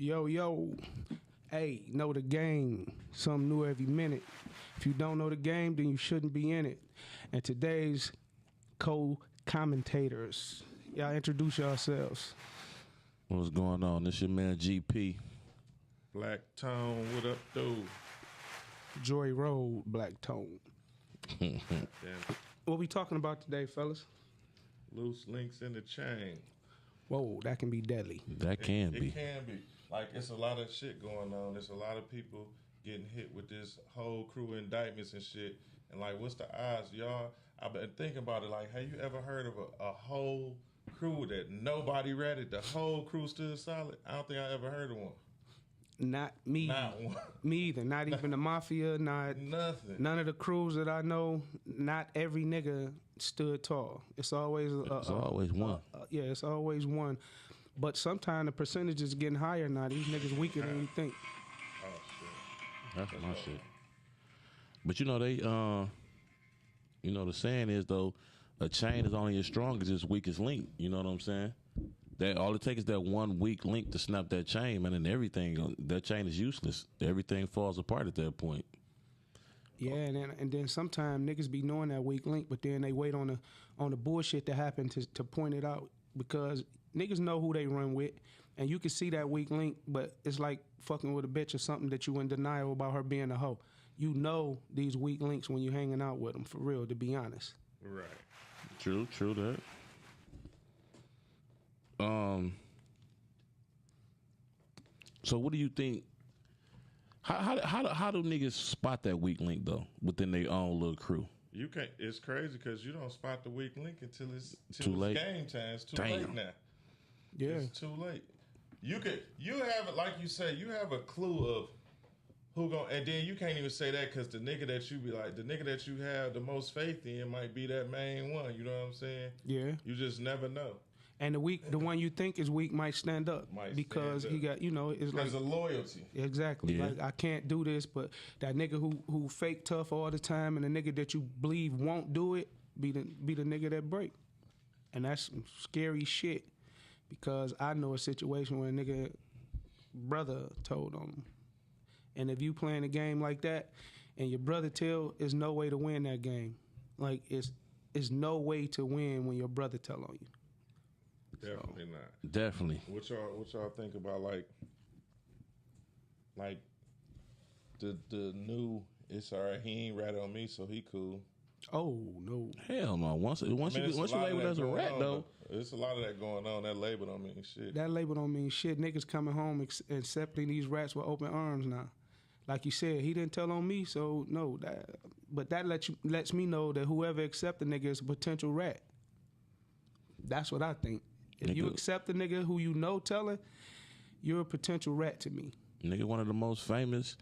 Yo, yo. Hey, know the game. Something new every minute. If you don't know the game, then you shouldn't be in it. And today's co-commentators. Y'all introduce yourselves. What's going on? This your man GP. Black Tone, what up, dude? Joy Road, Black Tone. Damn. What we talking about today, fellas? Loose links in the chain. Whoa, that can be deadly. That can be. It can be. Like, it's a lot of shit going on. There's a lot of people getting hit with this whole crew indictments and shit. And, like, what's the odds, y'all? I've been thinking about it. Like, have you ever heard of a whole crew that nobody ratted? The whole crew stood solid? I don't think I ever heard of one. Not me. Not one. Me either. Not even the mafia. Not Nothing. none of the crews that I know. Not every nigga stood tall. It's always It's always one. Yeah, it's always one. But sometimes the percentage is getting higher now. These niggas weaker than you think. Oh, shit. That's my shit. But you know they the saying is though, a chain is only as strong as its weakest link. You know what I'm saying? That all it takes is that one weak link to snap that chain, man, and everything. That chain is useless. Everything falls apart at that point. Yeah, and then sometimes niggas be knowing that weak link, but then they wait on the bullshit to happen to point it out, because niggas know who they run with, and you can see that weak link, but it's like fucking with a bitch or something that you in denial about her being a hoe. You know these weak links when you hanging out with them, for real, to be honest. Right. True that. So what do you think? How do niggas spot that weak link though within their own little crew? You can't. It's crazy because you don't spot the weak link until it's Too late. game time. It's too Damn. late now. Yeah. It's too late. You have, like you say, you have a clue of who gon', and then you can't even say that because the nigga that you have the most faith in might be that main one. You know what I'm saying? Yeah. You just never know. And the one you think is weak might stand up because he got, it's like Because of loyalty. exactly. Yeah. Like, I can't do this, but that nigga who fake tough all the time and the nigga that you believe won't do it be the nigga that break. And that's some scary shit, because I know a situation where a nigga brother told on him. And if you playing a game like that and your brother tell, there's no way to win that game. Like, it's no way to win when your brother tell on you. Definitely not. Definitely. What y'all think about like the new? It's alright. He ain't rat on me, so he cool. Oh no. Hell no. Once you label as a rat though. There's a lot of that going on. That label don't mean shit. That label don't mean shit. Niggas coming home accepting these rats with open arms now. Like you said, he didn't tell on me, so no. But that lets me know that whoever accept the nigga is a potential rat. That's what I think. If you accept the nigga who you know telling, you're a potential rat to me. Nigga, one of the most famous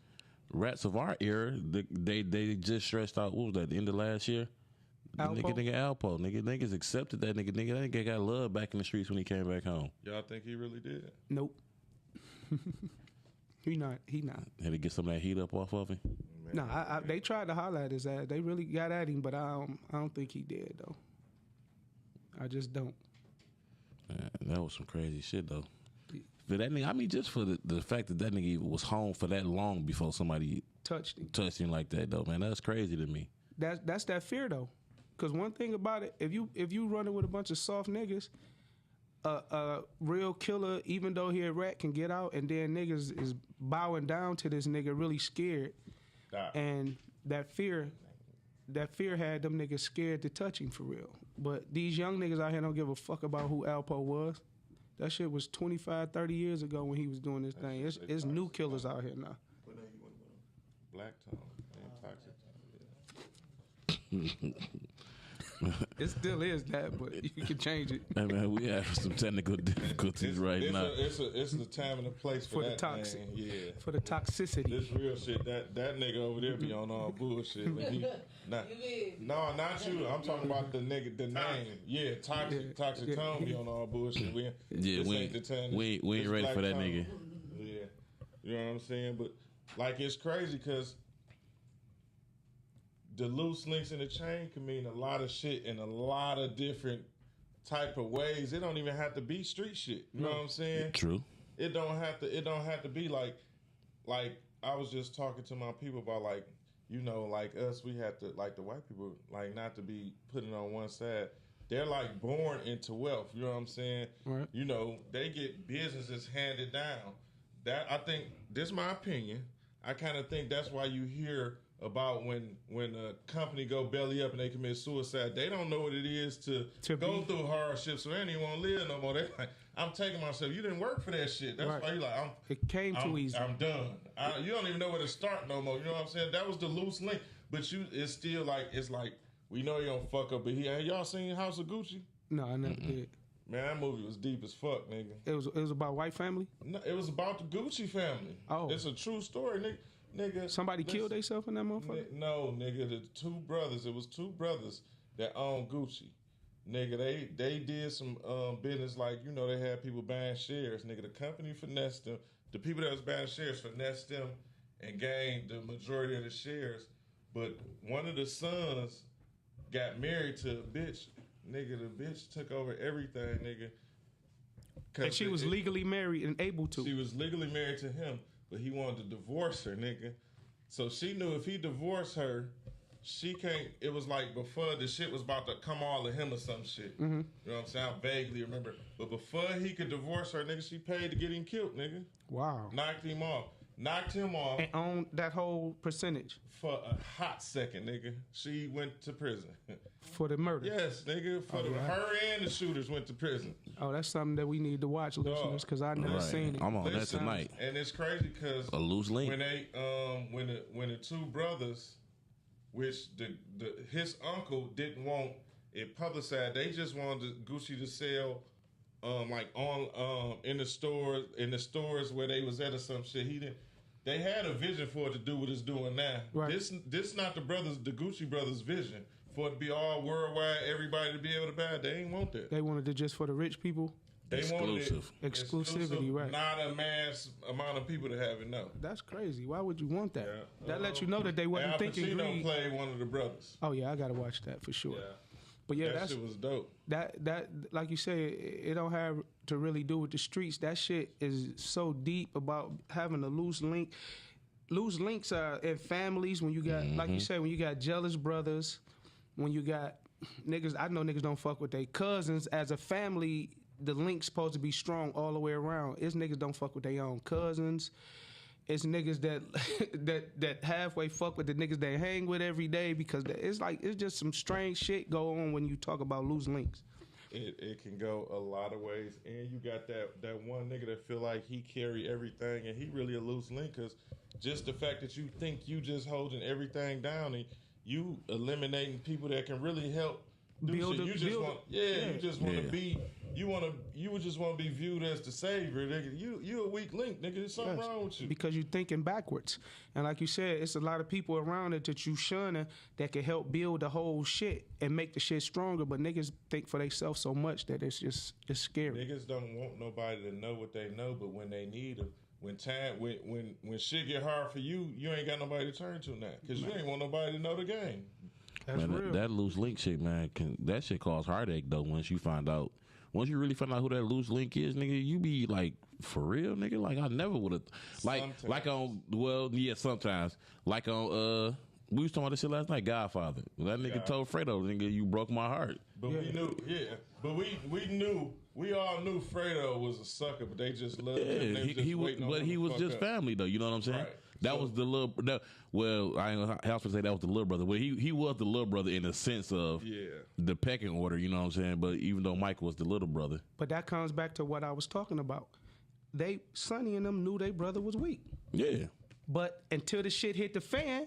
rats of our era. They just stretched out. What was that? The end of last year. Alpo? Nigga Alpo. Niggas accepted that nigga. That nigga got love back in the streets when he came back home. Y'all think he really did? Nope. He not. Had to get some of that heat up off of him. No, they tried to holler at his ass. They really got at him, but I don't think he did though. I just don't. Man, that was some crazy shit though. For that nigga, I mean, just for the fact that nigga even was home for that long before somebody touched him like that though, man, that's crazy to me. That's that fear though, because one thing about it, if you running with a bunch of soft niggas, a real killer, even though he a rat, can get out, and then niggas is bowing down to this nigga, really scared, and that fear had them niggas scared to touch him for real. But these young niggas out here don't give a fuck about who Alpo was. That shit was 25, 30 years ago when he was doing this thing. It's new killers out here now. Black Tone and Toxic Tone. It still is that, but you can change it. Hey man, we have some technical difficulties now. It's the time and the place for the that, toxic. Man. Yeah. For the toxicity. This real shit. That nigga over there be on all bullshit. No, not you. I'm talking about the nigga, the name. Yeah, Toxic Tone be on all bullshit. We ain't ready for that nigga. Yeah. You know what I'm saying? But like, it's crazy because the loose links in the chain can mean a lot of shit in a lot of different type of ways. It don't even have to be street shit. You know what I'm saying? True. it don't have to be like I was just talking to my people about like, you know, like us, we have to, like the white people, like not to be putting on one side. They're like born into wealth. You know what I'm saying? Right. You know, they get businesses handed down. That I think, this is my opinion. I kind of think that's why you hear about when a company go belly up and they commit suicide. They don't know what it is to go through hardships. So they don't even want to live no more. They like, I'm taking myself. You didn't work for that shit. That's Right. why you like, It came too easy. I'm done. You don't even know where to start no more. You know what I'm saying? That was the loose link. But it's still like, it's like, we know you don't fuck up, but have y'all seen House of Gucci? No, I never did. Man, that movie was deep as fuck, nigga. It was about white family. No, it was about the Gucci family. Oh. It's a true story, nigga. Somebody listen, killed themselves in that motherfucker. No, nigga, the two brothers. It was two brothers that owned Gucci. Nigga, they did some business like, you know, they had people buying shares. Nigga, the company finessed them. The people that was buying shares finessed them and gained the majority of the shares. But one of the sons got married to a bitch. Nigga, the bitch took over everything, nigga. And she was legally married and able to. She was legally married to him, but he wanted to divorce her, nigga. So she knew if he divorced her, she can't. It was like before the shit was about to come all to him or some shit. Mm-hmm. You know what I'm saying? I vaguely remember. But before he could divorce her, nigga, she paid to get him killed, nigga. Wow. Knocked him off. And owned that whole percentage for a hot second, nigga. She went to prison. For the murder. Yes, nigga. Her and the shooters went to prison. Oh, that's something that we need to watch, listeners, because I never seen it. I'm on that tonight. And it's crazy because a loose link. When they when the two brothers, which his uncle didn't want it publicized, they just wanted Gucci to sell like on in the stores where they was at or some shit. He didn't. They had a vision for it to do what it's doing now. Right. This not the Gucci brothers' vision for it to be all worldwide, everybody to be able to buy it. They ain't want that. They wanted it just for the rich people. They wanted it Exclusivity, right? Not a mass amount of people to have it. No, that's crazy. Why would you want that? Yeah. That lets you know that they wasn't thinking greed. Played one of the brothers. Oh yeah, I gotta watch that for sure. Yeah. But yeah, that shit was dope. That like you say, it don't have to really do with the streets. That shit is so deep about having a loose link. Loose links are in families when you got, like you say, when you got jealous brothers, when you got niggas. I know niggas don't fuck with their cousins. As a family, the link's supposed to be strong all the way around. It's niggas don't fuck with their own cousins. It's niggas that halfway fuck with the niggas they hang with every day because it's just some strange shit go on when you talk about loose links. It can go a lot of ways, and you got that one nigga that feel like he carry everything, and he really a loose link because just the fact that you think you just holding everything down and you eliminating people that can really help do shit. You just want to be. You would just want to be viewed as the savior, nigga. You a weak link, nigga. There's something wrong with you because you thinking backwards. And like you said, it's a lot of people around it that you shunning that can help build the whole shit and make the shit stronger. But niggas think for themselves so much that it's scary. Niggas don't want nobody to know what they know, but when they need them, when shit get hard for you, you ain't got nobody to turn to now because you ain't want nobody to know the game. That's real. That loose link shit, man, that shit cause heartache though. Once you really find out who that loose link is, nigga, you be like, for real, nigga? Like, I never would have, sometimes. Like on, we was talking about this shit last night, Godfather. That nigga told Fredo, nigga, you broke my heart. But we all knew Fredo was a sucker, but they just loved him. He was just family, though, you know what I'm saying? Right. That was the little. I ain't have to say that was the little brother. Well, he was the little brother in the sense of the pecking order. You know what I'm saying? But even though Michael was the little brother, but that comes back to what I was talking about. Sonny and them knew their brother was weak. Yeah. But until the shit hit the fan,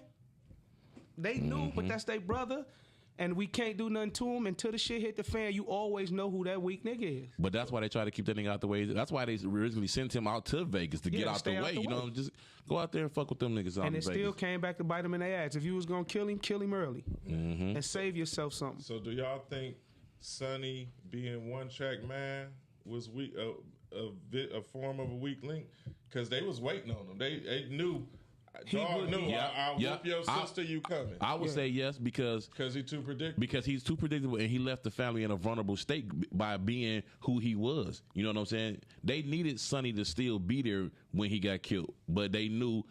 they knew. But that's their brother. And we can't do nothing to him until the shit hit the fan. You always know who that weak nigga is. But that's why they try to keep that nigga out the way. That's why they originally sent him out to Vegas to get out the way. You know, just go out there and fuck with them niggas out in Vegas. And it still came back to bite him in the ass. If you was gonna kill him early, and save yourself something. So do y'all think Sonny being one track man was weak, a form of a weak link? Because they was waiting on him. They knew. Dog knew. Yeah, I'll yeah. whoop your sister. You coming? I would say yes because Because he's too predictable and he left the family in a vulnerable state by being who he was. You know what I'm saying? They needed Sonny to still be there when he got killed, but they knew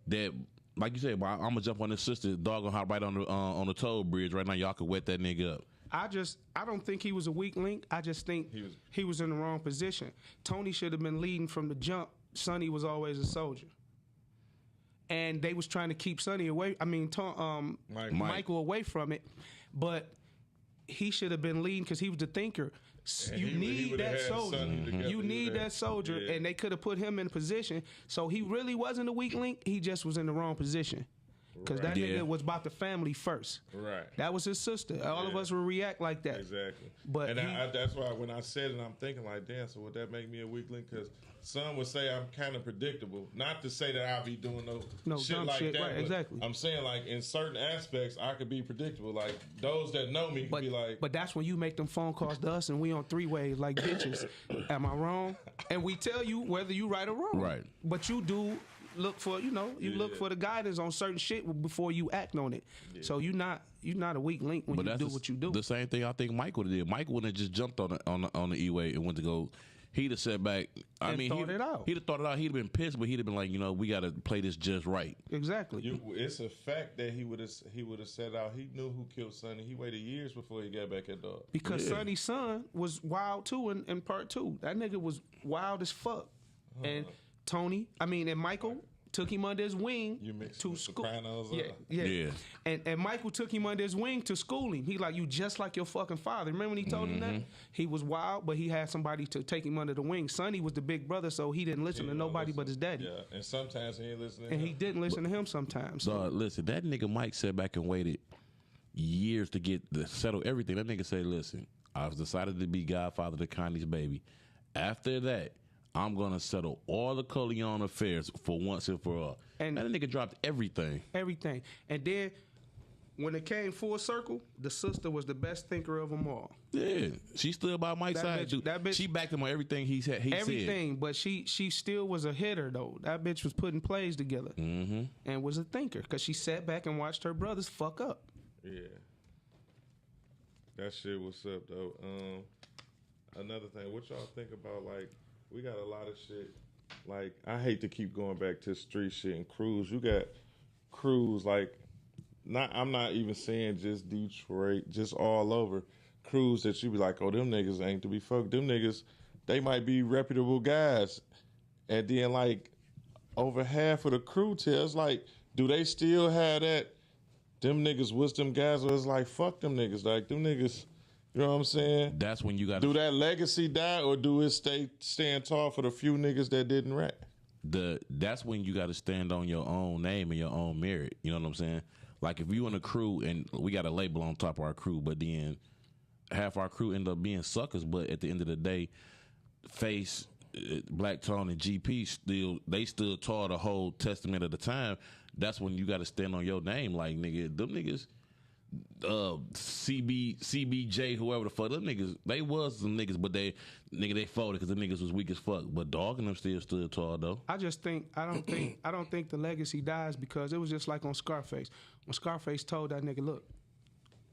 that, like you said, I'm gonna jump on his sister, dog gonna hop right on the toll bridge right now. Y'all could wet that nigga up. I don't think he was a weak link. I just think he was in the wrong position. Tony should have been leading from the jump. Sonny was always a soldier. And they was trying to keep Sonny away. I mean, Michael away from it, but he should have been leading because he was the thinker. You need that soldier. You need that soldier, and they could have put him in position. So he really wasn't a weak link. He just was in the wrong position. Because that nigga was about the family first. Right. That was his sister. All of us will react like that. Exactly. But that's why when I said it, I'm thinking like, damn, so would that make me a weak link? Because some would say I'm kind of predictable. Not to say that I'll be doing no shit like that. Right, exactly. I'm saying like in certain aspects, I could be predictable. Like those that know me could be like. But that's when you make them phone calls to us and we on three-ways like bitches. Am I wrong? And we tell you whether you right or wrong. Right. But you do look for, look for the guidance on certain shit before you act on it. Yeah. So you're not a weak link when you do what you do. The same thing I think Mike would have did. Mike wouldn't have just jumped on the E-way and went to go. He'd have sat back. I mean, he'd have thought it out. He'd have been pissed, but he'd have been like, we got to play this just right. Exactly. It's a fact that he would have set out. He knew who killed Sonny. He waited years before he got back at dog. Because Sonny's son was wild too in part 2. That nigga was wild as fuck. And and Michael took him under his wing to school. Yeah. And Michael took him under his wing to school him. He like, you just like your fucking father. Remember when he told him that? He was wild, but he had somebody to take him under the wing. Sonny was the big brother, so he didn't listen to nobody but his daddy. Yeah, and sometimes he ain't listening. And he didn't listen to him sometimes. So listen, that nigga Mike sat back and waited years to settle everything. That nigga say, listen, I've decided to be godfather to Connie's baby. After that, I'm going to settle all the Corleone affairs for once and for all. And that nigga dropped everything. Everything. And then, when it came full circle, the sister was the best thinker of them all. Yeah. She stood by Mike's side, too. She backed him on everything he said. Everything, but she still was a hitter, though. That bitch was putting plays together. And was a thinker, because she sat back and watched her brothers fuck up. Yeah. That shit was up, though. Another thing, what y'all think about, like, we got a lot of shit. Like, I hate to keep going back to street shit and crews. You got crews like, I'm not even saying just Detroit, just all over. Crews that you be like, oh, them niggas ain't to be fucked. Them niggas, they might be reputable guys. And then like over half of the crew tells like, do they still have that? Them niggas was them guys, or it's like, fuck them niggas. Like them niggas. You know what I'm saying? That's when you got do that legacy die, or do it stand tall for the few niggas that didn't rap? That's when you got to stand on your own name and your own merit. You know what I'm saying? Like if you in a crew and we got a label on top of our crew, but then half our crew end up being suckers. But at the end of the day, Face, Black Tone, and GP still taught the whole testament of the time. That's when you got to stand on your name. Like nigga, them niggas. CBJ, whoever the fuck, them niggas, they was some niggas, but they folded because the niggas was weak as fuck. But Dog and them still stood tall though. I don't think the legacy dies because it was just like on Scarface. When Scarface told that nigga, look,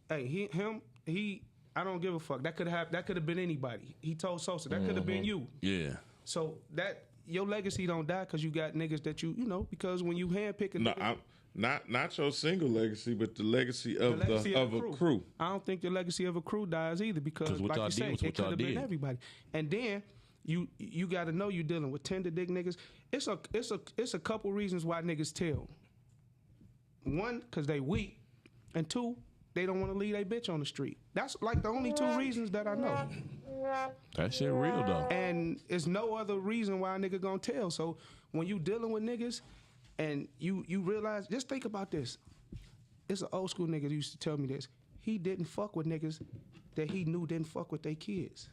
hey, I don't give a fuck. That could have been anybody. He told Sosa that could have been you. Yeah. So that your legacy don't die because you got niggas that you because when you handpick a nigga. Not your single legacy, but the legacy of a crew. I don't think the legacy of a crew dies either because like you said, it could have been everybody. And then you got to know you're dealing with tender dick niggas. It's a couple reasons why niggas tell. One, because they weak, and two, they don't want to leave their bitch on the street. That's like the only two reasons that I know. That shit real though. And it's no other reason why a nigga gonna tell. So when you dealing with niggas. And you realize, just think about this. It's an old school nigga that used to tell me this. He didn't fuck with niggas that he knew didn't fuck with their kids.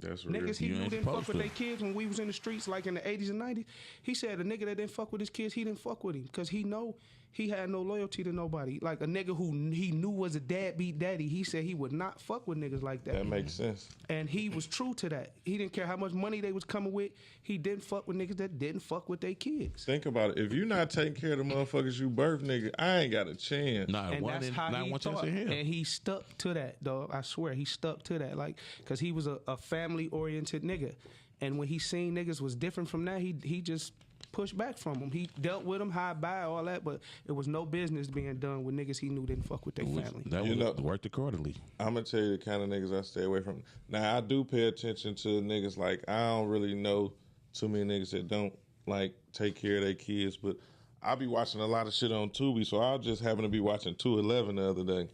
That's real. Niggas he You knew ain't didn't fuck supposed with to. their kids when we was in the streets, like in the 80s and 90s. He said a nigga that didn't fuck with his kids, he didn't fuck with him because he know he had no loyalty to nobody. Like a nigga who he knew was a deadbeat daddy, he said he would not fuck with niggas like that. That makes sense. And he was true to that. He didn't care how much money they was coming with. He didn't fuck with niggas that didn't fuck with their kids. Think about it. If you not taking care of the motherfuckers you birth, nigga, I ain't got a chance. Not And one that's in, how not he one chance thought. in hell. And he stuck to that, dog. I swear, he stuck to that. Like, because he was a family-oriented nigga. And when he seen niggas was different from that, he just pushed back from them. He dealt with them, high by, all that, but it was no business being done with niggas he knew didn't fuck with their family. That You was know- worked accordingly. I'm gonna tell you the kind of niggas I stay away from. Now I do pay attention to niggas. Like I don't really know too many niggas that don't like take care of their kids, but I be watching a lot of shit on Tubi, so I just happen to be watching 211 the other day.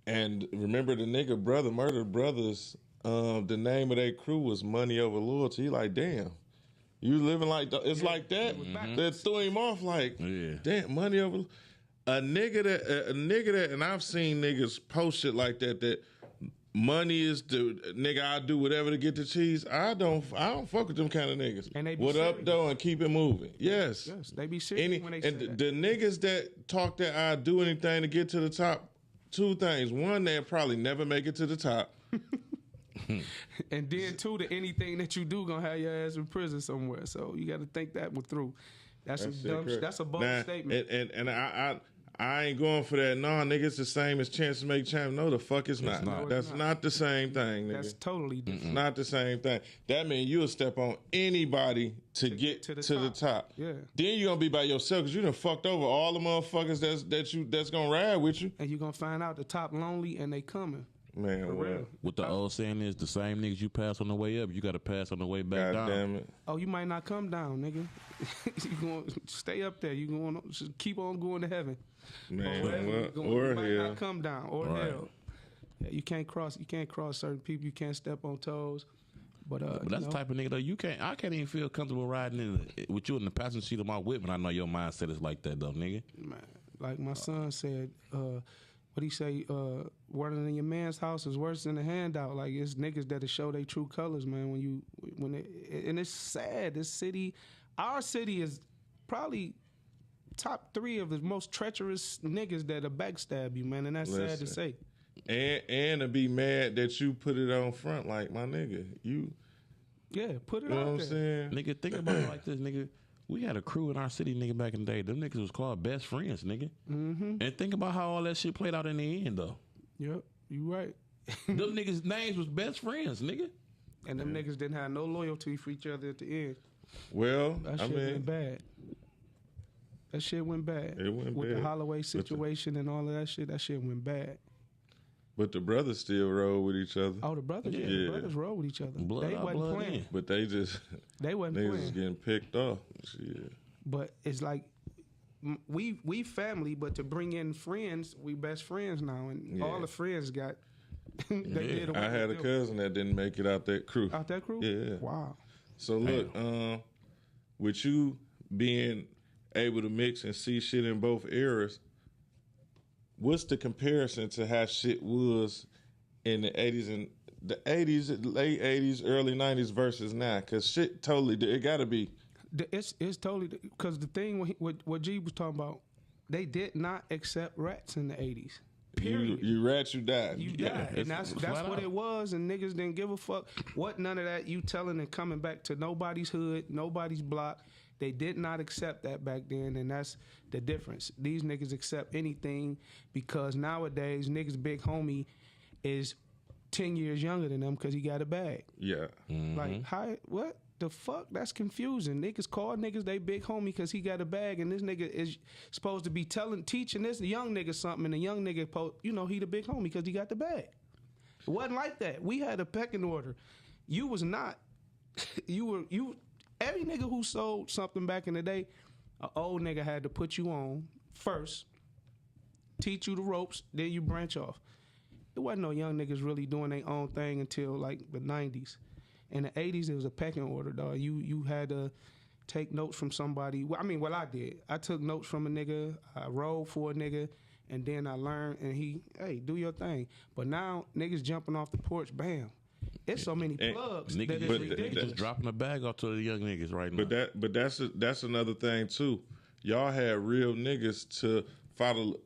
And remember the nigga brother murdered brothers. The name of their crew was Money Over Loyalty. He like, damn, you living like it's like that. That threw him off. Like, Yeah. damn, money over a nigga that, and I've seen niggas post shit like that. That money is the nigga. I do whatever to get the cheese. I don't fuck with them kind of niggas. And they be what up serious. though, and keep it moving. Yes. Yes, they be serious Any, when they and say that. the niggas that talk that I do anything to get to the top, two things. One, they'll probably never make it to the top. And then too, to anything that you do gonna have your ass in prison somewhere. So you got to think that one through. That's a dumb. correct. That's a bold Now, statement. And I ain't going for that. No, nigga, it's the same as chance to make champ. No, the fuck it's not. not. That's not the same thing, nigga. That's totally different. It's not the same thing. That means you'll step on anybody to get to the to the top. top. Yeah. Then you gonna be by yourself because you done fucked over all the motherfuckers that's gonna ride with you. And you're gonna find out the top lonely and they coming. Man, For well, real. What the old saying is, the same niggas you pass on the way up, you got to pass on the way back God down. damn it. Oh, you might not come down, nigga. You going to stay up there. You going to keep on going to heaven. Man, Wherever you what? going, Or you might hell. not come down or Right. hell. Yeah, you can't cross certain people. You can't step on toes. But But that's the type of nigga though. I can't even feel comfortable riding with you in the passenger seat of my whip, and I know your mindset is like that though, nigga. man, like my son said, what he say? Running in your man's house is worse than a handout. Like it's niggas that'll show their true colors, man. And it's sad. This city, our city is probably top 3 of the most treacherous niggas that'll backstab you, man. And that's sad to Listen. say. And to be mad that you put it on front, like my nigga. You Yeah, put it know what out I'm there. saying? Nigga, think about it like this, nigga. We had a crew in our city, nigga, back in the day. Them niggas was called best friends, nigga. Mm-hmm. And think about how all that shit played out in the end, though. Yep, you right. Them niggas' names was best friends, nigga. And them niggas didn't have no loyalty for each other at the end. Well, That I shit mean, went bad. That shit went bad. It went With bad. the Holloway situation and all of that shit went bad. but the brothers still roll with each other. Oh, the brothers, Yeah. the brothers roll with each other. Blood they out, wasn't blood playing. in. But they just They wasn't niggas playing. is getting picked off. Shit. But it's like we family, but to bring in friends, we best friends now, and all Yeah. the friends got. they did what I they had a do. cousin that didn't make it out that crew. Out that crew. Yeah. Wow. So look, with you being able to mix and see shit in both eras, what's the comparison to how shit was in the 80s and the 80s, late 80s, early 90s versus now? Because shit totally, it got to be. It's totally because the thing what G was talking about, they did not accept rats in the 80s. Period. You rat, you die. You Yeah, died, it's and that's flat what out. it was. And niggas didn't give a fuck what none of that you telling and coming back to nobody's hood, nobody's block. They did not accept that back then, and that's the difference. These niggas accept anything because nowadays niggas big homie is 10 years younger than them because he got a bag. Yeah. Like, how, what the fuck? That's confusing. Niggas call niggas they big homie because he got a bag, and this nigga is supposed to be teaching this young nigga something, and the young nigga, he the big homie because he got the bag. It wasn't like that. We had a pecking order. You was not. You every nigga who sold something back in the day, an old nigga had to put you on first, teach you the ropes, then you branch off. There wasn't no young niggas really doing their own thing until like the 90s. In the 80s, it was a pecking order, dog. You had to take notes from somebody. Well, I did. I took notes from a nigga. I rolled for a nigga, and then I learned. And hey, do your thing. But now niggas jumping off the porch, bam. It's so many And plugs Niggas that just, it's but ridiculous. just dropping a bag off to the young niggas right now. But that's another thing too. Y'all had real niggas to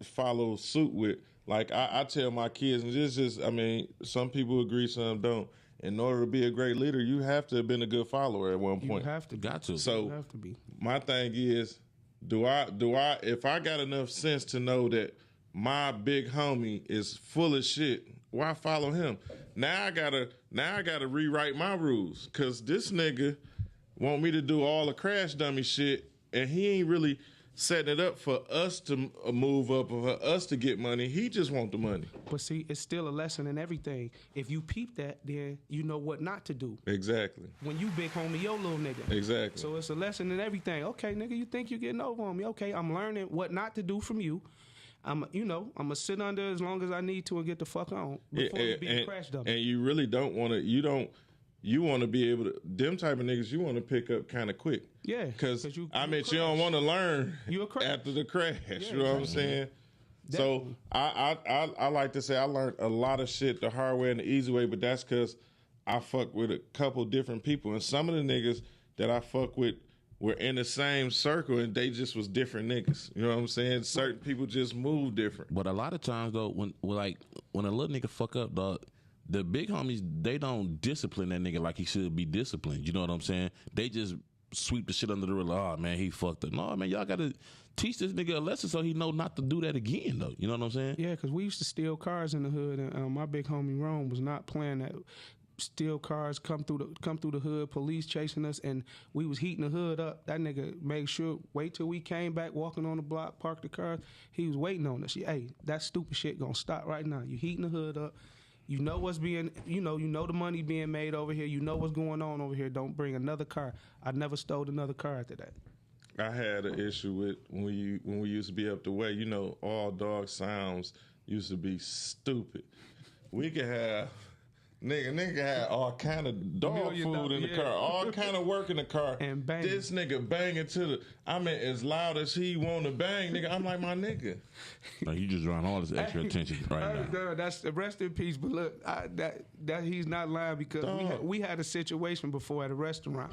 follow suit with. Like I tell my kids, and this is, I mean, some people agree, some don't. In order to be a great leader, you have to have been a good follower at one You point. have to be. Got to. So You have to be. my thing is, do I if I got enough sense to know that my big homie is full of shit, why follow him? Now I gotta rewrite my rules, cause this nigga want me to do all the crash dummy shit, and he ain't really setting it up for us to move up or for us to get money. He just want the money. But see, it's still a lesson in everything. If you peep that, then you know what not to do. Exactly. When you big homie, your little nigga. Exactly. So it's a lesson in everything. Okay, nigga, you think you're getting over on me? Okay, I'm learning what not to do from you. I'm gonna sit under as long as I need to and get the fuck on before you be a crash dummy. And you really don't want to. You want to be able to. Them type of niggas you want to pick up kind of quick. Yeah, Because you you don't want to learn You a crash. after the crash. Yeah, you know what I'm saying? So I like to say I learned a lot of shit the hard way and the easy way, but that's because I fuck with a couple different people, and some of the niggas that I fuck with were in the same circle, and they just was different niggas. You know what I'm saying? Certain people just move different. But a lot of times though, when a little nigga fuck up, dog, the big homies, they don't discipline that nigga like he should be disciplined. You know what I'm saying? They just sweep the shit under the rug. Like, oh man, he fucked up. No man, y'all gotta teach this nigga a lesson so he know not to do that again though. You know what I'm saying? Yeah, because we used to steal cars in the hood, and my big homie Rome was not playing that. Steal cars, come through the hood, police chasing us, and we was heating the hood up. That nigga made sure wait till we came back, walking on the block, parked the cars. He was waiting on us. Hey, that stupid shit gonna stop right now. You heating the hood up. You know what's being, you know the money being made over here. You know what's going on over here. Don't bring another car. I never stole another car after that. I had an issue with when we used to be up the way. You know, all dog sounds used to be stupid. We could have nigga had all kind of dog food in the car, all kind of work in the car, and bang. This nigga banging to the, I mean, as loud as he want to bang, nigga. I'm like, my nigga. Like, you just drawing all this extra attention right now. That's rest in peace. But look, that he's not lying because we had a situation before at a restaurant.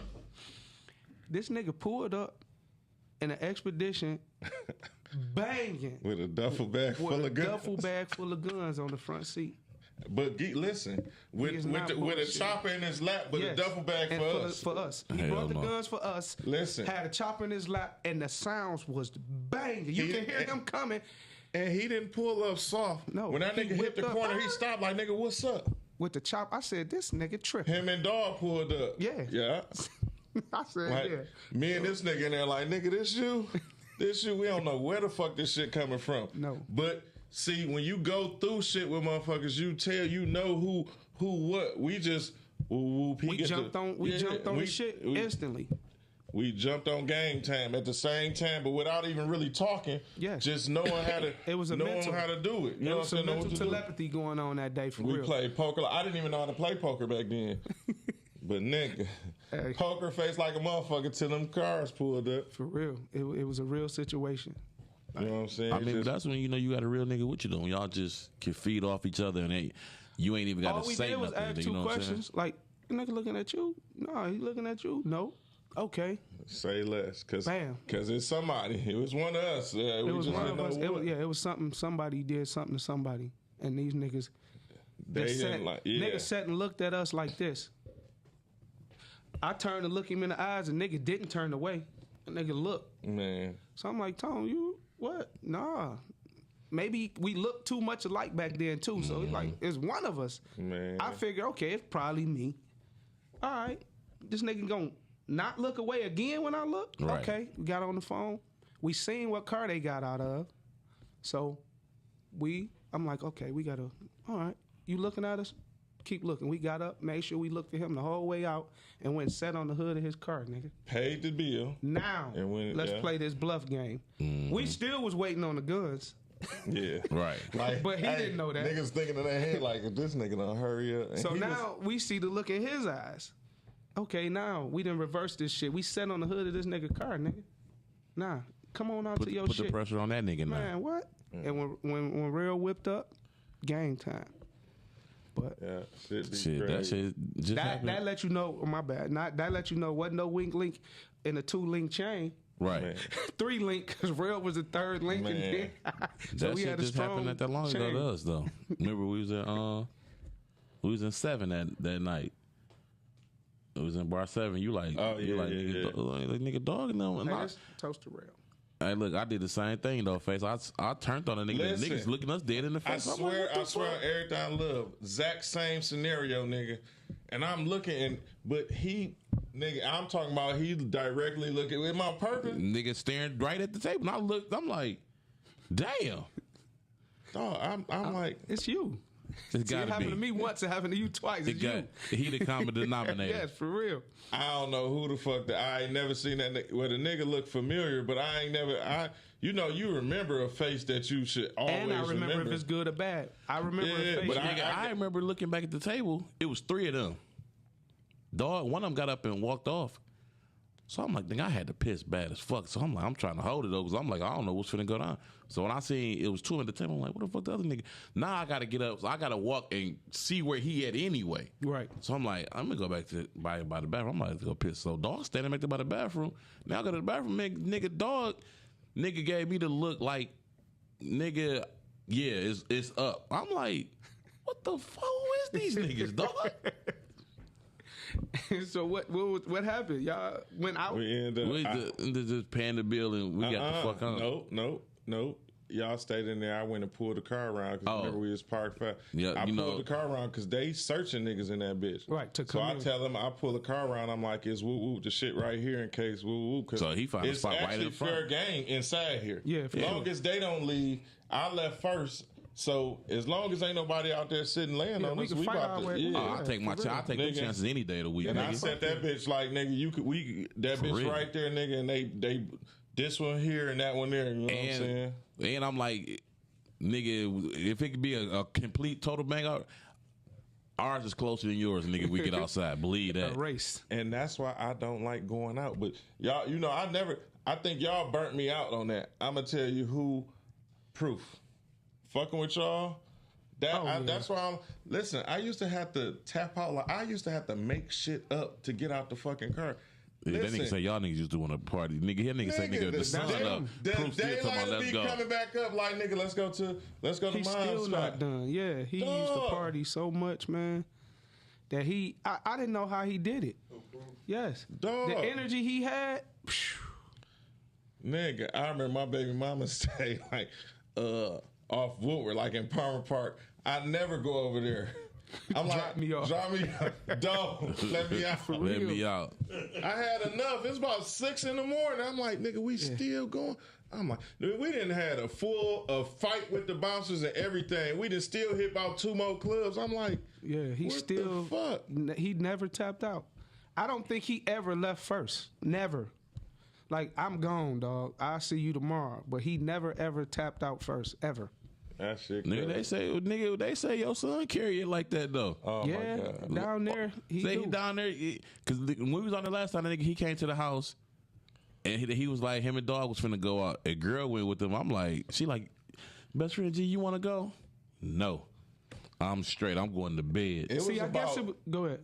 This nigga pulled up in an expedition, banging with a duffel bag full of guns. Duffel bag full of guns on the front seat. But listen, with a chopper in his lap, but a duffel bag and for us. For us, he Hell brought the no. guns for us. Listen, had a chopper in his lap, and the sounds was banging. You can hear him coming. And he didn't pull up soft. No, when that he nigga hit whipped the up. corner, he stopped like, nigga, what's up? With the chop, I said, this nigga tripping. Him and Dog pulled up. Yeah. Yeah. I said, Like, yeah. me and this nigga in there like, nigga, this you? This you? We don't know where the fuck this shit coming from. No. But see, when you go through shit with motherfuckers, you know who what. We just We jumped on the shit instantly. We jumped on game time at the same time, but without even really talking. Yes. Just knowing how to It was a knowing mental, how to do it. You there know was what I'm some saying? Know mental what to do. telepathy going on that day for We real. played poker. I didn't even know how to play poker back then. But nigga, Hey. poker face like a motherfucker till them cars pulled up. For real. It was a real situation. You know what I'm saying? I mean, that's when you know you got a real nigga with you though. When y'all just can feed off each other and you ain't even got All to we say did was nothing. ask You two know what I'm saying? questions. Like, nigga looking at you? No, he looking at you? No. Okay. Say less, Bam. cause it's somebody. It was one of us. We It was just one didn't of us. know what. It was something. Somebody did something to somebody, and these niggas, They just didn't like. Yeah. niggas sat and looked at us like this. I turned to look him in the eyes, and nigga didn't turn away. The nigga looked. Man, So I'm like, Tone, you what? Nah. Maybe we looked too much alike back then too. So it's like it's one of us. man. I figure, okay, it's probably me. All right, this nigga gonna not look away again when I look. Right. Okay, we got on the phone. We seen what car they got out of. So I'm like, okay, we gotta. All right, you looking at us? Keep looking. We got up, made sure we looked at him the whole way out, and went and sat on the hood of his car, nigga. Paid the bill. Now And when- let's yeah. play this bluff game. We still was waiting on the guns. Yeah. Right. Like, But he didn't know that. Niggas thinking in their head like, this nigga done hurry up. And So he now we see the look in his eyes. Okay, now we done reverse this shit. We sat on the hood of this nigga car, nigga. Nah, come on out to your Put shit. the pressure on that nigga now. Man, what? And when Real whipped up, game time. But Yeah, shit be Shit, that crazy. shit just that happened. let you know. Oh, my bad. Not that let you know wasn't no weak link in a 2-link chain. Right. Man. 3-link because Rail was the 3rd link. Man. And then, so That we shit had a just strong happened not that long ago chain. to us though. Remember we was in 7 that night. It was in bar 7. You like, Oh, you yeah, like, yeah, nigga, yeah. like nigga dogging them. And Hey, I, let's toast to Rail. hey, look, I did the same thing though. Face, I turned on a nigga. Listen, Niggas looking us dead in the I face. I'm like, swear, what the I swear, fuck? everything I love, exact same scenario, nigga. And I'm looking, but he, nigga, I'm talking about he directly looking with my purpose. Nigga staring right at the table. And I looked. I'm like, damn. Dog, I'm like, It's you. It's See, it gotta happened be. to me once. It happened to you twice. It It's got you. he the common denominator. Yes, for real. I don't know who the fuck that I ain't never seen that. Well, the nigga look familiar, but I ain't never. You remember a face that you should always And I remember if it's good or bad. I remember Yeah, a face. but Nigga, I remember looking back at the table. It was 3 of them. Dog, one of them got up and walked off. So I'm like, nigga, I had to piss bad as fuck. So I'm like, I'm trying to hold it though, because I'm like, I don't know what's finna go down. So when I seen it was 2 at the table, I'm like, what the fuck the other nigga? Now I gotta get up. So I gotta walk and see where he at anyway. Right. So I'm like, I'm gonna go back to by the bathroom. I'm like, let's go piss. So dog standing back there by the bathroom. Now I go to the bathroom, nigga gave me the look like, nigga, yeah, it's up. I'm like, what the fuck? Who is these niggas, dog? So what happened? Y'all went out. We end up. We just paying the bill and we got the fuck up. Nope. Y'all stayed in there. I went and pulled the car around because remember we was parked. Yeah, I you pulled know- the car around because they searching niggas in that bitch. Right, to So come I in. tell them I pull the car around. I'm like, it's woo woo the shit right here in case woo woo. So he found a it's spot right actually in front. fair game inside here. Yeah, for long sure. as they don't leave, I left first. So as long as ain't nobody out there sitting laying Yeah, on we us, can we fight about our to. way- Yeah. I take my for real. I take them Nigga. chances any day of the week. And I nigga. set that bitch like, nigga, that bitch real. right there, nigga, and they this one here and that one there. You know what I'm saying? And I'm like, nigga, if it could be a complete total bang out, ours is closer than yours, nigga. We get outside. Believe A that. race. And that's why I don't like going out. But y'all, I think y'all burnt me out on that. I'm gonna tell you who proof. Fucking with y'all. That's why listen, I used to have to tap out, like I used to have to make shit up to get out the fucking car. Yeah, that nigga say y'all niggas just doing a party. Nigga, here nigga say nigga the sun up. Proof still talking about let's be go. coming back up like nigga, let's go to He's mine still spot. not done. Yeah, he used to Dog. party so much, man, that I didn't know how he did it. Yes. Dog. The energy he had. Nigga, I remember my baby mama stay like off Woodward, like in Palmer Park. I never go over there. I'm Drop like, me off. drop me off. Don't let me out. Let me out. I had enough. It's about 6 in the morning. I'm like, nigga, we still going. I'm like, dude, we didn't had a fight with the bouncers and everything. We done still hit about 2 more clubs. I'm like, Yeah, he what still. the fuck? He never tapped out. I don't think he ever left first. Never. Like, I'm gone, dog. I'll see you tomorrow. But he never ever tapped out first, ever. That shit. Nigga, they say your son carry it like that though. Oh Yeah, my god. down there, he Say do. he down there because when we was on the last time, the nigga he came to the house and he was like him and dog was finna go out. A girl went with him. I'm like, she like, best friend G, you want to go? No, I'm straight. I'm going to bed. It See, was I guess about, go ahead.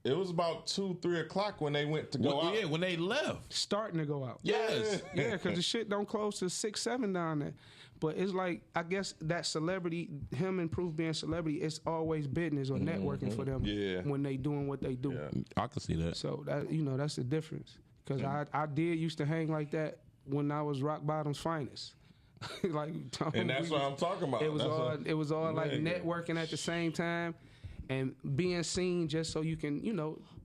it was about 2-3 o'clock when they went to go out. Yeah, when they left. Starting to go out. Yes. Yeah, because the shit don't close to 6, 7 down there. But it's like, I guess that celebrity, him and Proof being celebrity, it's always business or networking for them Yeah. when they doing what they do. Yeah. I can see that. So that that's the difference. Because I did used to hang like that when I was Rock Bottom's finest. Like, And that's what I'm talking about. It was That's all what- it was all like Nigga. networking at the same time and being seen just so you can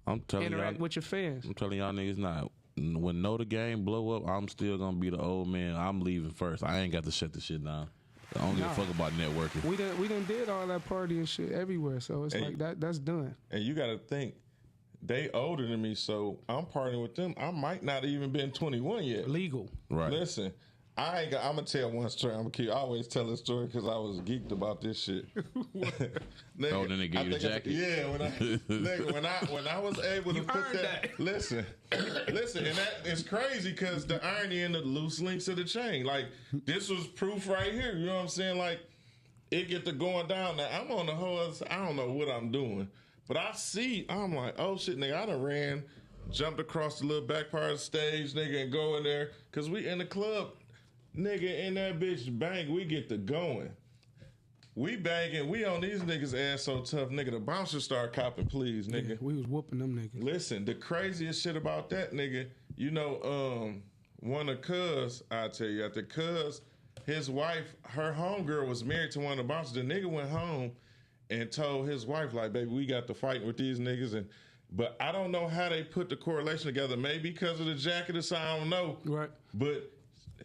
I'm telling interact y'all. with your fans. I'm telling y'all niggas now. When Know the Game blow up, I'm still gonna be the old man. I'm leaving first. I ain't got to shut the shit down. I don't give a fuck about networking. We done did all that party and shit everywhere, so it's Hey. like that's done. And you got to think, they older than me, so I'm partying with them. I might not even been 21 yet. Legal. Right. Listen, I'm gonna tell one story. I always tell this story because I was geeked about this shit. Nigga, Oh, then they gave you a jacket? Yeah, when I was able to You put earned that. that. Listen, and that is crazy because the irony and the loose links of the chain. Like this was proof right here. You know what I'm saying? Like it get to going down there. I'm on the whole other side. I don't know what I'm doing. But I'm like, oh shit, nigga, I done ran, jumped across the little back part of the stage, nigga, and go in there. Cause we in the club, nigga, in that bitch bang, we get to going. We banging, we on these niggas ass so tough, nigga. The bouncer start copping, please, nigga. Yeah, we was whooping them niggas. Listen, the craziest shit about that nigga, one of Cuz, I tell you, after Cuz, his wife, her homegirl was married to one of the bouncers. The nigga went home and told his wife, like, baby, we got to fight with these niggas. But I don't know how they put the correlation together. Maybe because of the jacket or something, I don't know. Right. But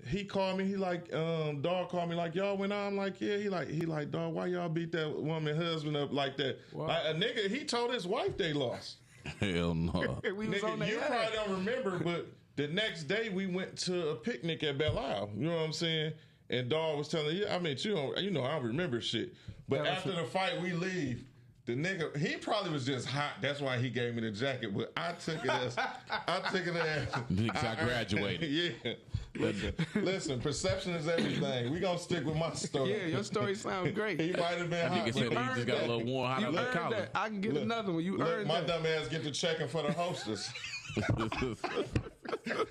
he called me. He like, dog called me like, y'all went on. I'm like, yeah. He like, dog, why y'all beat that woman husband up like that? Wow. Like, a nigga, he told his wife they lost. Hell no. We was on Nigga, you their probably ass. don't remember, but the next day we went to a picnic at Belle Isle. You know what I'm saying? And dog was telling you, I mean, I don't remember shit. But after the fight, we leave. The nigga, he probably was just hot. That's why he gave me the jacket. But I took it as, Because I graduated. Yeah. Listen, perception is everything. We gonna stick with my story. Yeah, your story sounds great. He might have been hot. Nigga said he earned just got a that. little warm hot You out of earned college. that. I can get another one. You Look, earned my that. dumb ass get to checking for the hostess.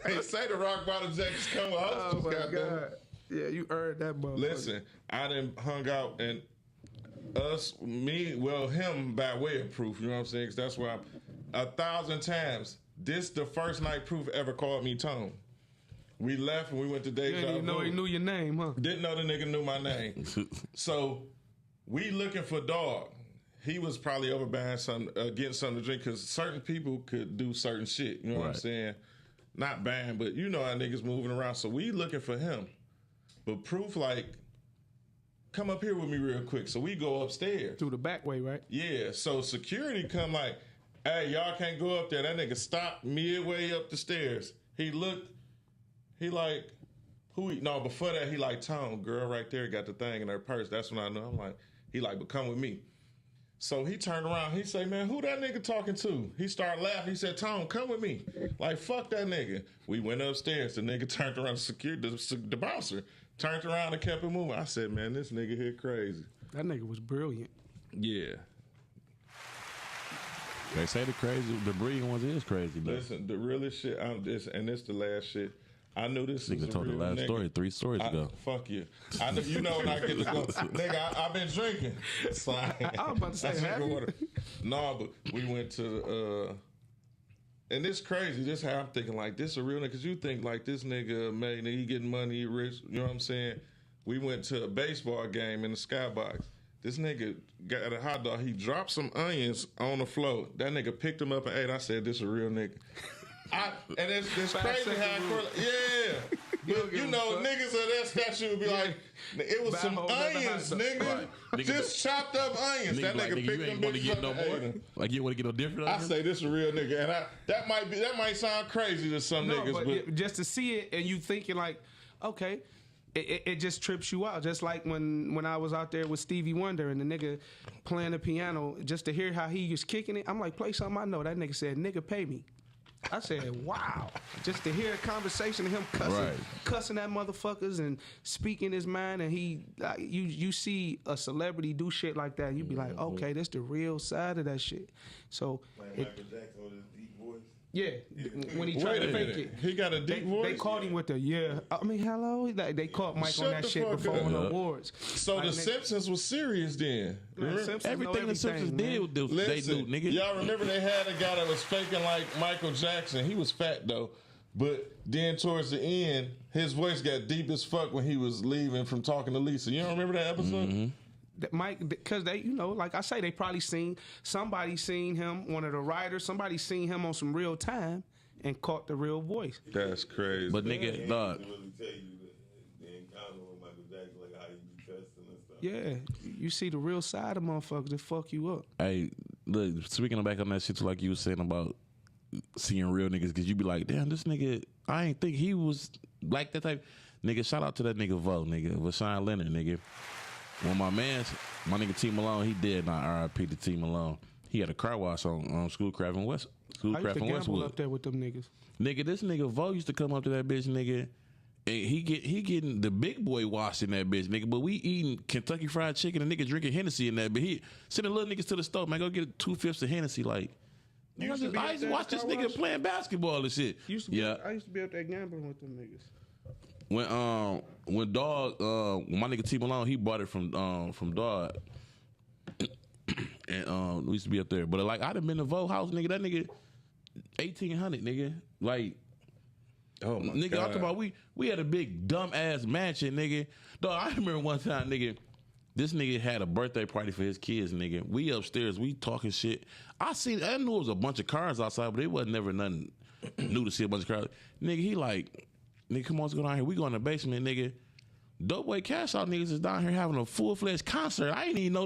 Hey, say the rock bottom jackets come with Oh hostess. my goddamn. God. Yeah, you earned that motherfucker. Listen, I done hung out and him by way of Proof, you know what I'm saying? 'Cause that's why 1,000 times, this the first night Proof ever called me Tone. We left and we went to You Deja didn't even know Vu. he knew your name, huh? Didn't know the nigga knew my name. So we looking for dog. He was probably over buying getting something to drink because certain people could do certain shit. You know what I'm Right. saying? Not buying, but you know how niggas moving around. So we looking for him. But Proof like, come up here with me real quick. So we go upstairs. Through the back way, right? Yeah, so security come like, hey, y'all can't go up there. That nigga stopped midway up the stairs. He looked, he like, before that, he like, Tone, girl right there got the thing in her purse. That's when I know. I'm like, he like, but come with me. So he turned around. He say, man, who that nigga talking to? He started laughing. He said, Tone, come with me. Like, fuck that nigga. We went upstairs. The nigga turned around, the bouncer turned around and kept it moving. I said, man, this nigga here crazy. That nigga was brilliant. Yeah. They say the brilliant ones is crazy, but Listen, the realest shit, this the last shit. I knew this was nigga a told the real last nigga. story 3 stories ago. Fuck you. I know, you know when I get to go. Nigga, I've been drinking. So I was about to say, I drink have you? water. No, but we went to and this crazy. This how I'm thinking like this a real nigga. Cause you think like this nigga made he getting money, he rich. You know what I'm saying? We went to a baseball game in the Skybox. This nigga got a hot dog. He dropped some onions on the floor. That nigga picked them up and ate. I said, this a real nigga. And it's crazy second how I rule. yeah. But you know, niggas of that statue would be like, it was Buy some a whole nother onions, hot dog. nigga. Nigga, Just chopped up onions. That like, nigga you picked ain't them want to bitches get up no and ate more. them. Like you want to get no different. I say this a real nigga, and that might sound crazy to some No, niggas, but just to see it and you thinking like, okay, it just trips you out. Just like when I was out there with Stevie Wonder and the nigga playing the piano, just to hear how he was kicking it, I'm like, play something I know. That nigga said, nigga, pay me. I said, wow. Just to hear a conversation of him cussing at motherfuckers and speaking his mind, and you see a celebrity do shit like that, you be like, okay, that's the real side of that shit. So, Like Michael Jackson with his deep voice. yeah, when he wait tried a to fake minute. it. He got a deep voice. They caught him with the hello. Like, they caught Mike Shut on that the shit fuck before up. on the awards. So Like, the nigga, Simpsons was serious then. Remember? Simpsons know Everything the Simpsons man. did, they Listen, do, nigga. y'all remember they had a guy that was faking like Michael Jackson. He was fat though, but then towards the end, his voice got deep as fuck when he was leaving from talking to Lisa. You don't remember that episode? Mm-hmm. That Mike, because they, like I say, they probably somebody seen him, one of the writers, somebody seen him on some real time and caught the real voice. That's crazy. But nigga, dog, To really tell you the encounter with Michael Jackson, like how you be dressing and stuff. Yeah, you see the real side of motherfuckers that fuck you up. hey, look, speaking back on that shit, like you was saying about seeing real niggas, because you be like, damn, this nigga, I ain't think he was like that type. Nigga, shout out to that nigga Vo, nigga, Vashawn Leonard, nigga. When my nigga T Malone, he did not RIP to T Malone. He had a car wash on Schoolcraft in I used to Westwood. gamble up there with them niggas. Nigga, this nigga Vo used to come up to that bitch, nigga, And he getting the big boy wash in that bitch, nigga. But we eating Kentucky Fried Chicken and nigga drinking Hennessy in that. But he sending little niggas to the store, man. Go get 2/5 of Hennessy. Like, I used to watch this nigga playing basketball and shit. I used to be up there gambling with them niggas. When Dog, when my nigga T Malone, he bought it from Dog, and we used to be up there. But like I done been to Vogue House, nigga. That nigga 1,800, nigga. Like. Oh my nigga, God. I'm talking about we had a big dumb ass mansion, nigga. Dog, I remember one time, nigga, this nigga had a birthday party for his kids, nigga. We upstairs, we talking shit. I knew it was a bunch of cars outside, but it wasn't never nothing new to see a bunch of cars. Nigga, he like, nigga, come on, let's go down here. We go in the basement, nigga. Dope Boy Cash Out niggas is down here having a full-fledged concert. I ain't even know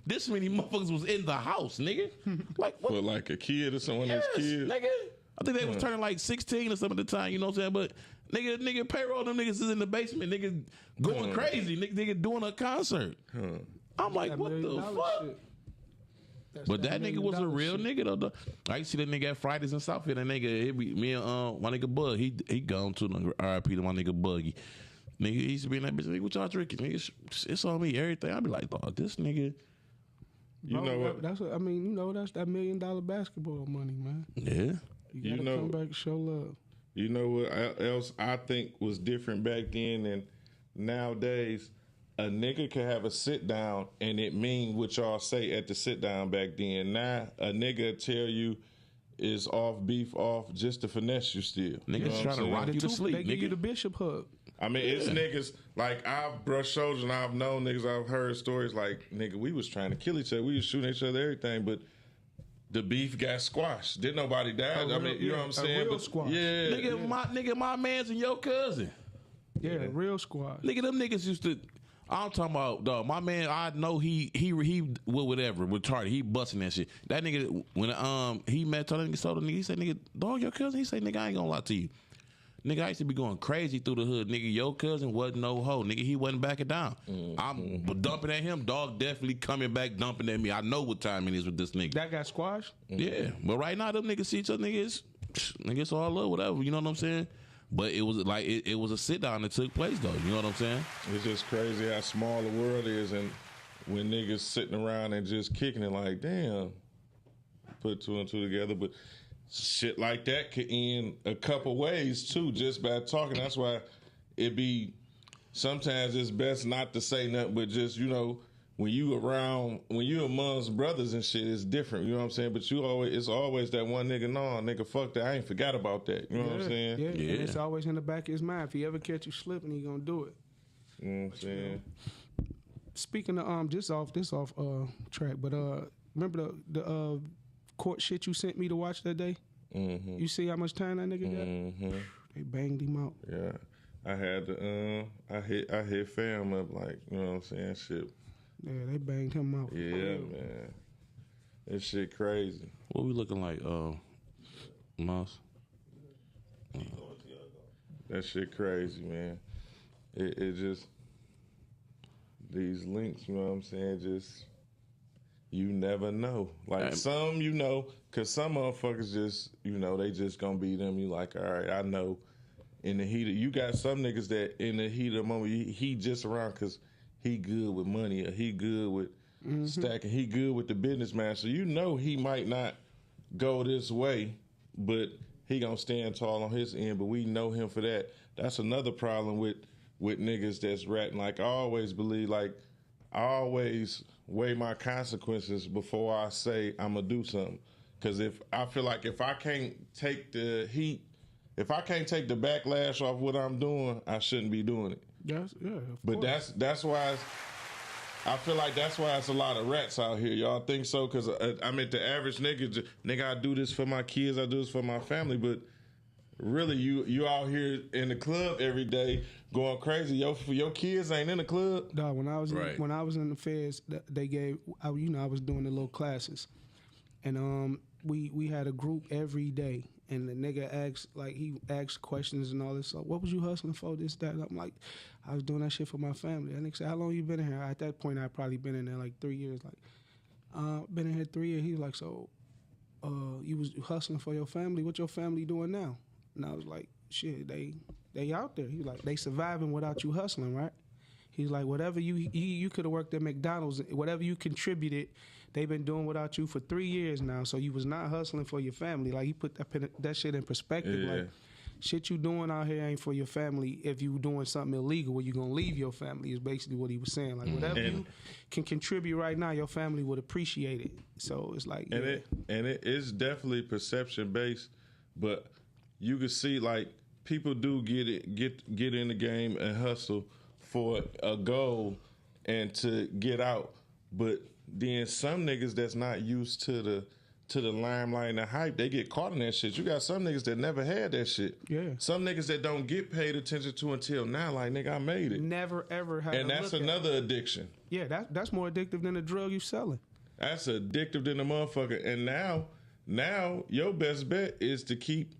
this many motherfuckers was in the house, nigga. Like what? For like a kid or someone Yes, else's kid. nigga. I think they was turning like 16 or something at the time, you know what I'm saying? But nigga, payroll them niggas is in the basement, nigga going crazy, nigga doing a concert. I'm like, That what $1 the million fuck? shit. That's But that nigga was a $1 real million shit. nigga though. I used to see that nigga at Fridays in Southfield. That nigga, it be me and my nigga Bug. He gone to the R.I.P. to my nigga Buggy. Nigga, he used to be in that bitch. Nigga, what y'all drinking? Nigga, it's on me. Everything. I be like, dog, this nigga. You Bro, know what? That's what I mean. You know, that's that $1 million basketball money, man. Yeah. You gotta come back and show love. You know what else I think was different back then and nowadays? A nigga could have a sit down and it mean what y'all say at the sit down back then. Now a nigga tell you is off beef off just to finesse you still. Niggas what I'm trying to saying? rock you to sleep, They give you nigga. the bishop hug. I mean, it's niggas like I've brushed shoulders and I've known niggas. I've heard stories like nigga, we was trying to kill each other. We was shooting each other, everything, but the beef got squashed. Didn't nobody die? I mean, you know what I'm saying? real But squash. yeah, Nigga, my man's and your cousin. Yeah, real squad. Nigga, them niggas used to. I'm talking about, dog. My man, I know he well, whatever, retarded. He busting that shit. That nigga, when he met told the nigga, he said, nigga, dog, your cousin. He said, nigga, I ain't gonna lie to you. Nigga, I used to be going crazy through the hood. Nigga, your cousin wasn't no hoe. Nigga, he wasn't backing down. I'm dumping at him. Dog definitely coming back, dumping at me. I know what time it is with this nigga. That got squashed. Yeah, but right now them niggas see each other, niggas, it's all love, whatever. You know what I'm saying? But it was like it was a sit down that took place though. You know what I'm saying? it's just crazy how small the world is, and when niggas sitting around and just kicking it, like damn, put two and two together, but. Shit like that could end a couple ways too, just by talking. That's why it be sometimes it's best not to say nothing, but just when you amongst brothers and shit, it's different. You know what I'm saying? But it's always that one nigga. No, nigga, fuck that. I ain't forgot about that. You know what I'm saying? Yeah, and it's always in the back of his mind. If he ever catch you slipping, he gonna do it. You know what I'm saying? Speaking of this off track, but remember the court shit you sent me to watch that day? Mm-hmm. You see how much time that nigga got? Mm-hmm. They banged him out. Yeah. I had to I hit fam up, like, you know what I'm saying? Shit. Yeah, they banged him out. Yeah, man. This shit crazy. What we looking like, Mouse? That shit crazy, man. It just these links, you know what I'm saying? Just you never know. Like some, cause some motherfuckers just, they just gonna be them. You like, all right, I know. In the heat of, you got some niggas that in the heat of the moment, he just around cause he good with money or he good with stacking. He good with the businessman. So he might not go this way, but he gonna stand tall on his end. But we know him for that. That's another problem with niggas that's ratting. Like I always believe, like I always weigh my consequences before I say I'm gonna do something. Cause if I feel like if I can't take the heat, if I can't take the backlash off what I'm doing, I shouldn't be doing it. But that's why I feel like that's why it's a lot of rats out here. Y'all think so? Because I mean, the average nigga, I do this for my kids, I do this for my family, but really, you out here in the club every day going crazy. Your kids ain't in the club. Dog, when I was Right. when I was in the feds, they gave I was doing the little classes, and we had a group every day, and the nigga asked he asked questions and all this. So what was you hustling for? This that. And I'm like, I was doing that shit for my family. And nigga said, how long you been in here? At that point, I probably been in there like 3 years. Like, been in here 3 years. He was like, so, you was hustling for your family. What your family doing now? And I was like, shit, they out there. He's like, they surviving without you hustling, right? He's like, whatever you could have worked at McDonald's, whatever you contributed, they've been doing without you for 3 years now. So you was not hustling for your family. Like, he put that shit in perspective. Yeah. Like, shit you doing out here ain't for your family. If you doing something illegal, where you gonna leave your family is basically what he was saying. Like, whatever you can contribute right now, your family would appreciate it. So it's like, it is definitely perception based, but you can see like people do get in the game and hustle for a goal and to get out, but then some niggas that's not used to the limelight and the hype, they get caught in that shit. You got some niggas that never had that shit. Yeah. Some niggas that don't get paid attention to until now. Like, nigga, I made it. never ever had. And that's another addiction. Yeah, that's more addictive than the drug you selling. That's addictive than the motherfucker. And now your best bet is to keep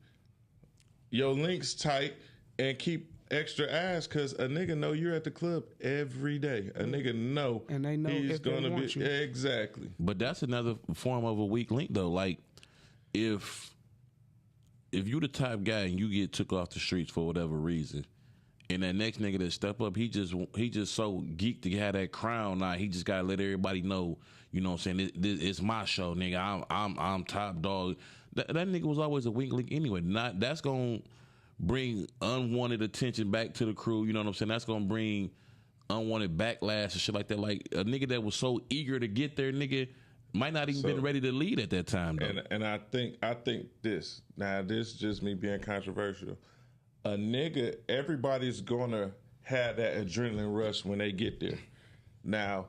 your links tight and keep extra ass, because a nigga know you're at the club every day. A nigga know, and they know he's if they gonna want be you. exactly. But that's another form of a weak link, though. Like, if you the top guy and you get took off the streets for whatever reason, and that next nigga that step up, he just so geeked to have that crown. Now he just gotta let everybody know, you know what I'm saying? It's my show, nigga. I'm top dog. That nigga was always a weak link anyway. That's gonna bring unwanted attention back to the crew. You know what I'm saying? That's gonna bring unwanted backlash and shit like that. Like, a nigga that was so eager to get there, nigga, might not even been ready to lead at that time, though. And I think this. Now, this is just me being controversial. A nigga, everybody's gonna have that adrenaline rush when they get there. Now,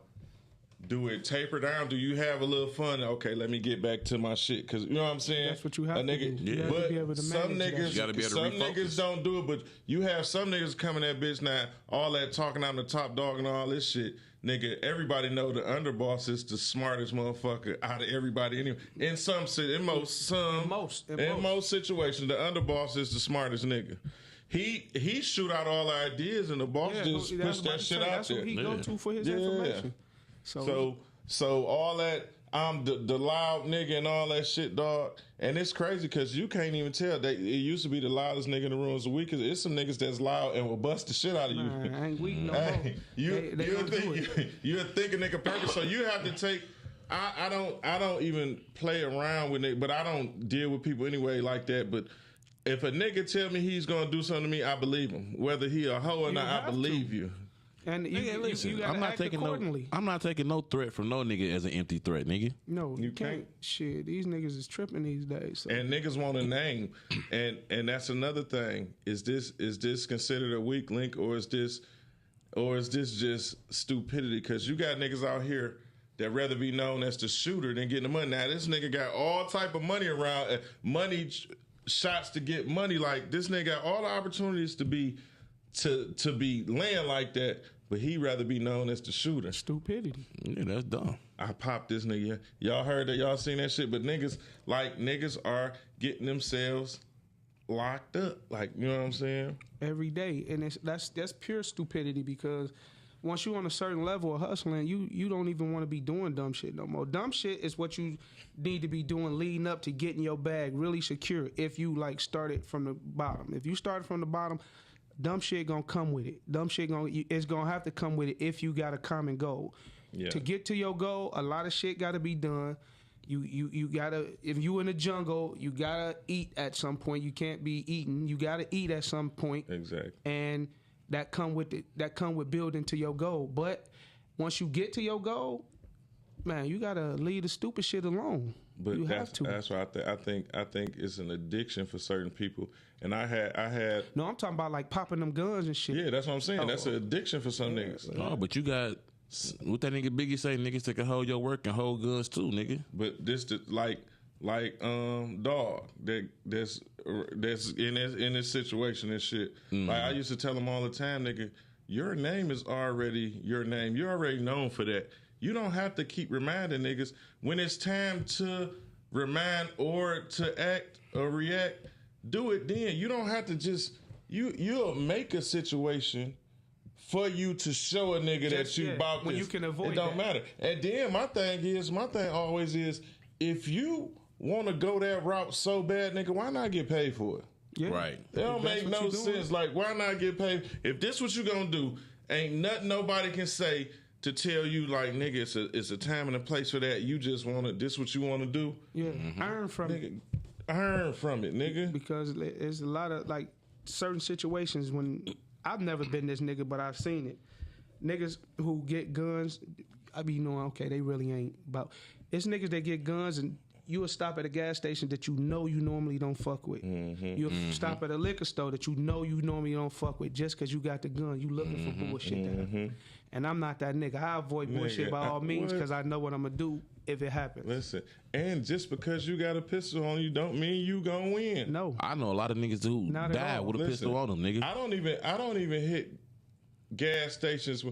do it taper down? Do you have a little fun? Okay, let me get back to my shit, because you know what I'm saying. That's what you have to do. You have to But be able to some manage that. niggas, You gotta be able to some refocus. niggas don't do it. But you have some niggas coming at bitch now. All that talking, I'm the top dog and all this shit. Nigga, everybody know the underboss is the smartest motherfucker out of everybody. Anyway, in most situations, the underboss is the smartest nigga. He shoot out all the ideas, and the boss just push that shit out That's there. what he go to for his Yeah. information. So all that, I'm the loud nigga and all that shit, dog. And it's crazy because you can't even tell. It used to be the loudest nigga in the room is the weakest. It's some niggas that's loud and will bust the shit out of you. Man, I ain't weak no Hey, more. you'll don't do it. think you're thinking nigga perfect. So you have to take. I don't even play around with it, but I don't deal with people anyway like that. But if a nigga tell me he's gonna do something to me, I believe him. Whether he a hoe or not, I believe you. And Nigga, listen, you gotta I'm not act taking accordingly. I'm not taking no threat from no nigga as an empty threat, nigga. No, You you can't. can't. Shit, these niggas is tripping these days. So. And niggas want a name, and that's another thing. Is this considered a weak link, or is this just stupidity? Because you got niggas out here that rather be known as the shooter than getting the money. Now this nigga got all type of money around, shots to get money. Like, this nigga got all the opportunities to be laying like that, but he rather be known as the shooter. Stupidity. Yeah, that's dumb. I popped this nigga. Y'all heard that? Y'all seen that shit? But niggas are getting themselves locked up. Like, you know what I'm saying? Every day, and that's pure stupidity, because once you're on a certain level of hustling, you don't even want to be doing dumb shit no more. Dumb shit is what you need to be doing leading up to getting your bag really secure. If you like started from the bottom, if you started from the bottom, dumb shit gonna come with it. Dumb shit it's gonna have to come with it if you got a common goal. Yeah. To get to your goal, a lot of shit gotta be done. You gotta, if you in the jungle, you gotta eat at some point. You can't be eating. You gotta eat at some point. Exactly. And that come with building to your goal. But once you get to your goal, man, you gotta leave the stupid shit alone. But you have to. That's why I think it's an addiction for certain people. And I had No, I'm talking about like popping them guns and shit. yeah, that's what I'm saying. That's an addiction for some niggas. No, but you got what that nigga Biggie say, niggas that can hold your work and hold guns too, nigga. But this like dog that's in this situation and shit. Like, I used to tell him all the time, nigga, your name is already your name. You're already known for that. You don't have to keep reminding niggas when it's time to remind or to act or react. Do it then. You don't have to just you'll make a situation for you to show a nigga that you bought when this. you can avoid it don't that. matter. And then my thing always is, if you want to go that route so bad, nigga, why not get paid for it? Yeah. Right. It don't If that's make what no you doing. sense. Like, why not get paid? If this what you gonna do, ain't nothing nobody can say to tell you, like, nigga, it's a time and a place for that. You just wanna, this what you wanna do? Yeah, earn from it. Nigga, earn from it, nigga. Because there's a lot of like certain situations when I've never been this nigga, but I've seen it. Niggas who get guns, I be knowing, okay, they really ain't about. It's niggas that get guns and you will stop at a gas station that you know you normally don't fuck with. You'll stop at a liquor store that you know you normally don't fuck with just because you got the gun. You looking for bullshit to happen. And I'm not that nigga. I avoid bullshit by all means because I know what I'm going to do if it happens. Listen, and just because you got a pistol on you don't mean you gonna win. No. I know a lot of niggas who Not at died all. with a pistol on them, nigga. I don't even hit gas stations.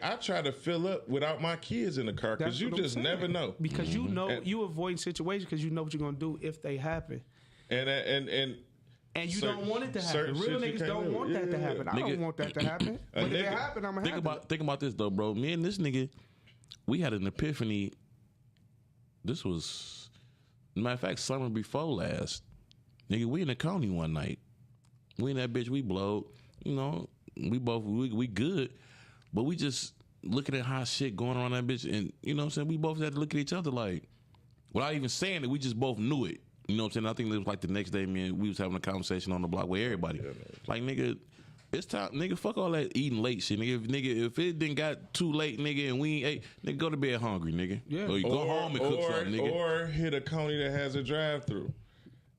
I try to fill up without my kids in the car because That's you what I'm just saying. never know. Because you know, you avoid situations because you know what you're going to do if they happen. And And you certain- don't want it to happen. certain Real shit you niggas can't don't do. want that to Yeah. happen. I Nigga- don't want that to happen. But if it nigga- happen, I'm going to happen. Think about this though, bro. Me and this nigga, we had an epiphany. This was, matter of fact, summer before last. Nigga, we in the county one night. We in that bitch, we blowed. You know, we both we good, but we just looking at how shit going on that bitch, and you know what I'm saying. We both had to look at each other like, without even saying it, we just both knew it. You know what I'm saying? I think it was like the next day, man, we was having a conversation on the block with everybody. Like, nigga, it's time, nigga, fuck all that eating late shit, nigga. If it didn't got too late, nigga, and we ain't ate, nigga, go to bed hungry, nigga. Yeah. Or you go home and cook something, nigga. Or hit a coney that has a drive-through.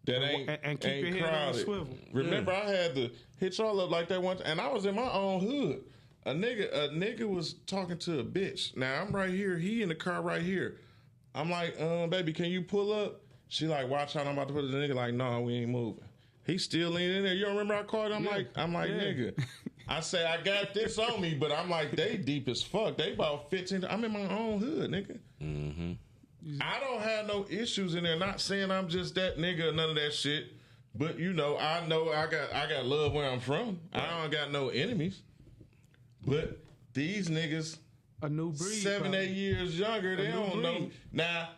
That And keep ain't your head on a crowded. swivel. Remember, I had to hit y'all up like that once, and I was in my own hood. A nigga was talking to a bitch. Now I'm right here. He in the car right here. I'm like, baby, can you pull up? She like, watch out. I'm about to put the nigga like, no, we ain't moving. He still leaning in there. You don't remember I called? I'm like, Yeah. nigga. I say I got this on me, but I'm like, they deep as fuck. They about 15. I'm in my own hood, nigga. I don't have no issues in there. Not saying I'm just that nigga or none of that shit. But you know I got love where I'm from. I don't got no enemies. But these niggas, A new breed. 7, probably. 8 years younger, they new don't know. breed. Now,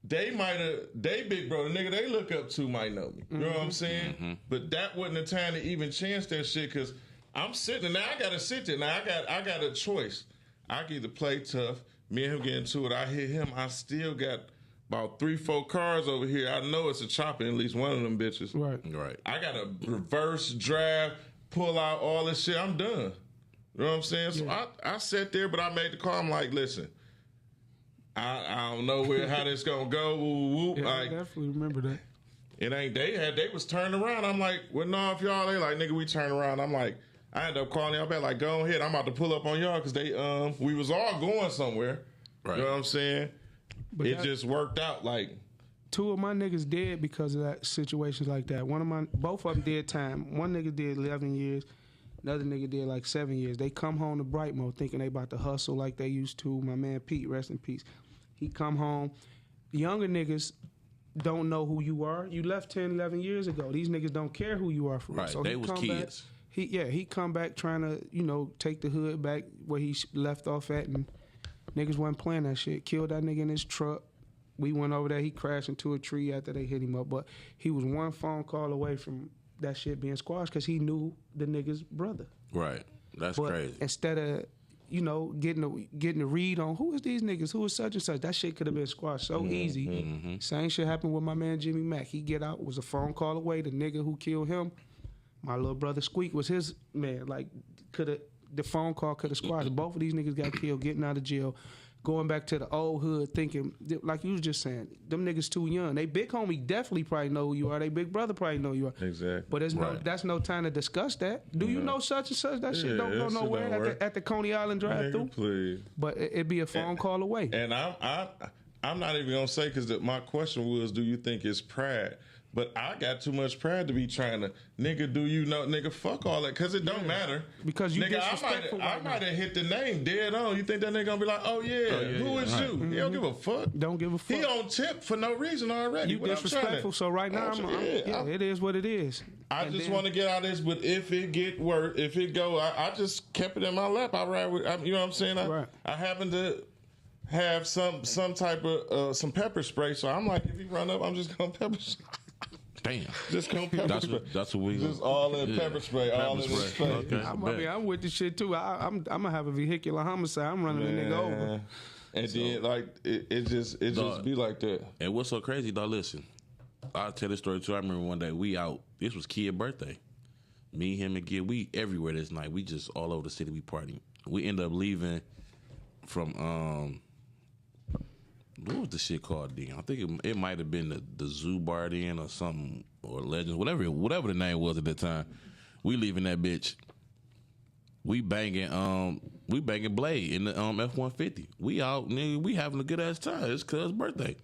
they big brother, nigga, they look up to might know me. You know what I'm saying? But that wasn't the time to even chance that shit because I'm sitting now. I gotta sit there. Now I got a choice. I can either play tough. Me and him get into it. I hit him. I still got about 3-4 cars over here. I know it's a chopper in at least one of them bitches. Right. Right. I got to reverse drive, pull out all this shit. I'm done. You know what I'm saying? So I sat there, but I made the call. I'm like, listen, I don't know how this gonna go. Woo, woo. Yeah, I Like, definitely remember that. it ain't they was turning around. I'm like, well, no, if y'all, they like, nigga, we turn around. I'm like, I ended up calling y'all back, like, go ahead. I'm about to pull up on y'all because they we was all going somewhere. Right. You know what I'm saying? But It that- just worked out like 2 of my niggas dead because of that situations like that. Both of them did time. One nigga did 11 years. Another nigga did like 7 years. They come home to Brightmo thinking they about to hustle like they used to. My man Pete, rest in peace. He come home. Younger niggas don't know who you are. You left 10, 11 years ago. These niggas don't care who you are for real. Right. So They he was come kids. Back, he come back trying to, take the hood back where he left off at, and niggas wasn't playing that shit. Killed that nigga in his truck. We went over there. He crashed into a tree after they hit him up. But he was one phone call away from that shit being squashed because he knew the nigga's brother. Right. That's But crazy. instead of, getting a read on who is these niggas, who is such and such, that shit could have been squashed so easy. Same shit happened with my man Jimmy Mack. He get out, was a phone call away. The nigga who killed him, my little brother Squeak was his man. Like, the phone call could have squashed. Both of these niggas got killed, getting out of jail. Going back to the old hood, thinking, like you was just saying, them niggas too young. They big homie definitely probably know who you are. They big brother probably know who you are. Exactly. But Right. that's no time to discuss that. Do you know such and such? That shit Yeah, don't go that shit nowhere don't work. at the Coney Island drive-through. nigga, please. But it'd be a phone call away. And I'm not even gonna say because my question was, do you think it's pride? But I got too much pride to be trying to, nigga, do you know, nigga, fuck all that, because it don't matter. Because you nigga, disrespectful I right might have hit the name dead on. You think that nigga gonna be like, oh yeah, who is you? He don't give a fuck. Don't give a fuck. He on tip for no reason already. You What I'm trying to- disrespectful. So right now, it is what it is. I And just then- want to get out of this, but if it get worse, if it go, I just kept it in my lap. I ride with, you know what I'm saying? Right. I happen to have some type of some pepper spray, so I'm like, if he run up, I'm just gonna pepper spray. Damn. Just come pepper That's spray. that's what we. Just all in yeah. pepper spray, all in his spray. face. Okay. I'm with the shit too. I'm gonna have a vehicular homicide. I'm running the nigga over. Man. And then like it just be like that. And what's so crazy, dog? Listen, I'll tell this story too. I remember one day we out. This was Kid's birthday. Me, him, and Kid. We everywhere this night. We just all over the city. We partying. We end up leaving from what was the shit called then? I think it might have been the Zoo Bar then or something, or Legends, whatever the name was at that time. We leaving that bitch. We banging Blade in the F-150. We out, nigga, we having a good ass time. It's cuz birthday.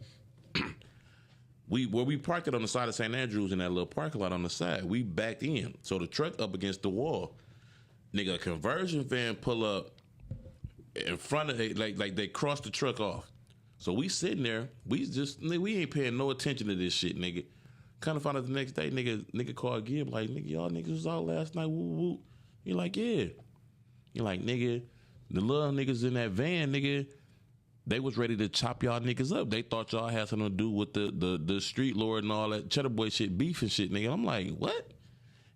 We parked it on the side of St. Andrews in that little parking lot on the side. We backed in. So the truck up against the wall. Nigga, a conversion van pull up in front of it, like they crossed the truck off. So we sitting there, we ain't paying no attention to this shit, nigga. Kind of found out the next day, nigga called again, like, nigga, y'all niggas was out last night, woo woo. He like, yeah. He like, nigga, the little niggas in that van, nigga, they was ready to chop y'all niggas up. They thought y'all had something to do with the street lord and all that Cheddar Boy shit, beef and shit, nigga. I'm like, what?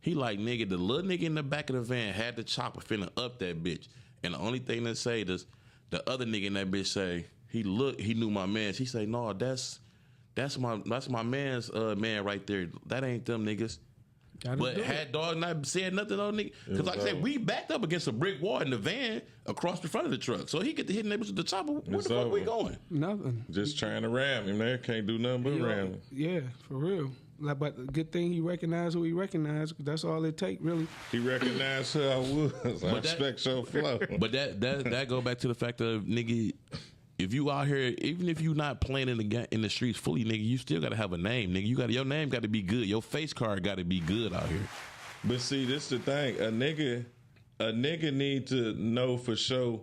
He like, nigga, the little nigga in the back of the van had the chopper finna up that bitch. And the only thing that say this, the other nigga in that bitch say, he knew my mans. He say, no, that's my man's man right there. That ain't them niggas. But had dog not said nothing on nigga, because like I said, we backed up against a brick wall in the van across the front of the truck. So he get to hit neighbors with the chopper. Where the fuck we going? Nothing. Just trying to ram him. They can't do nothing but ram him. Yeah, for real. Like, but good thing he recognized who he recognized. That's all it take, really. He recognized who I was. I expect your flow. But that go back to the fact of, nigga, if you out here, even if you not playing in the streets fully, nigga, you still gotta have a name, nigga. Your name gotta be good. Your face card gotta be good out here. But see, this the thing. A nigga need to know for sure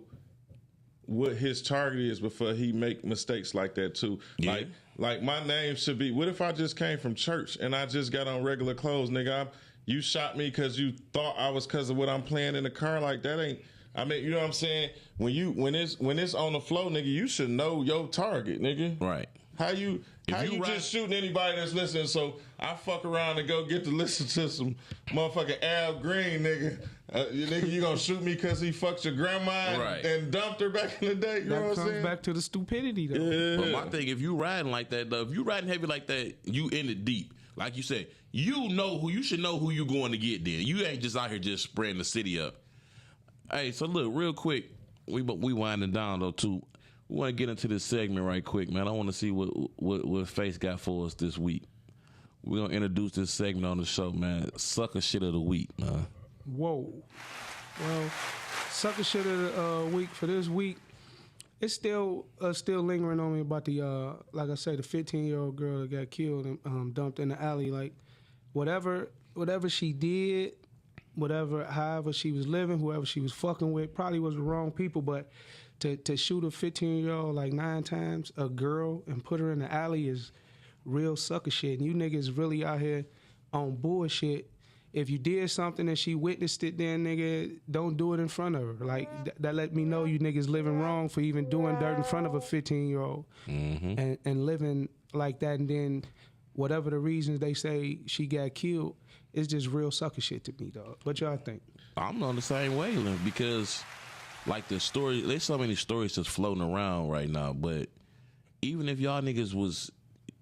what his target is before he make mistakes like that too. Yeah. Like my name should be, what if I just came from church and I just got on regular clothes, nigga? You shot me because you thought I was because of what I'm playing in the car. Like that ain't, I mean, you know what I'm saying? When it's on the flow, nigga, you should know your target, nigga. Right. How you just shooting anybody that's listening? So I fuck around and go get to listen to some motherfucking Al Green, nigga. You gonna shoot me because he fucked your grandma and dumped her back in the day? You know what I'm saying? That comes back to the stupidity, though. Yeah. But my thing, if you riding like that, though, if you riding heavy like that, you in it deep. Like you said, you should know who you going to get then. You ain't just out here just spraying the city up. Hey, so look, real quick, we winding down though too. We want to get into this segment right quick, man. I want to see what Face got for us this week. We're gonna introduce this segment on the show, man. Sucker shit of the week, man. Whoa. Well, sucker shit of the week for this week. It's still lingering on me about the like I said, the 15-year-old girl that got killed and dumped in the alley. Like whatever she did, however she was living, whoever she was fucking with, probably was the wrong people. But to shoot a 15-year-old like 9 times, a girl, and put her in the alley is real sucker shit. And you niggas really out here on bullshit. If you did something and she witnessed it, then nigga, don't do it in front of her. Like that let me know you niggas living wrong for even doing dirt in front of a 15-year-old and living like that. And then whatever the reasons they say she got killed, it's just real sucker shit to me, dog. What y'all think? I'm on the same wavelength because, like, there's so many stories just floating around right now. But even if y'all niggas was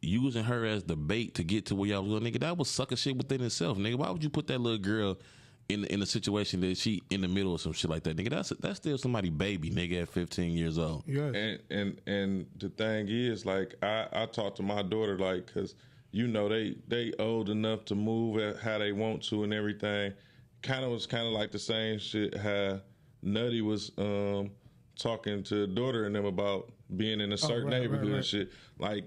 using her as the bait to get to where y'all was going, nigga, that was sucker shit within itself, nigga. Why would you put that little girl in a situation that she in the middle of some shit like that, nigga? That's still somebody baby, nigga, at 15 years old. Yeah. And the thing is, like, I talk to my daughter, like, because you know they old enough to move at how they want to and everything. Was kind of like the same shit how Nutty was talking to daughter and them about being in a certain neighborhood and shit. Like,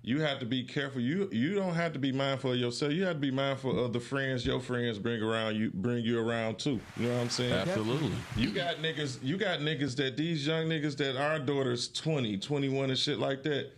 you have to be careful. You don't have to be mindful of yourself. You have to be mindful of the friends your friends bring you around too. You know what I'm saying? Absolutely. You got niggas that these young niggas that our daughter's 20, 21 and shit like that.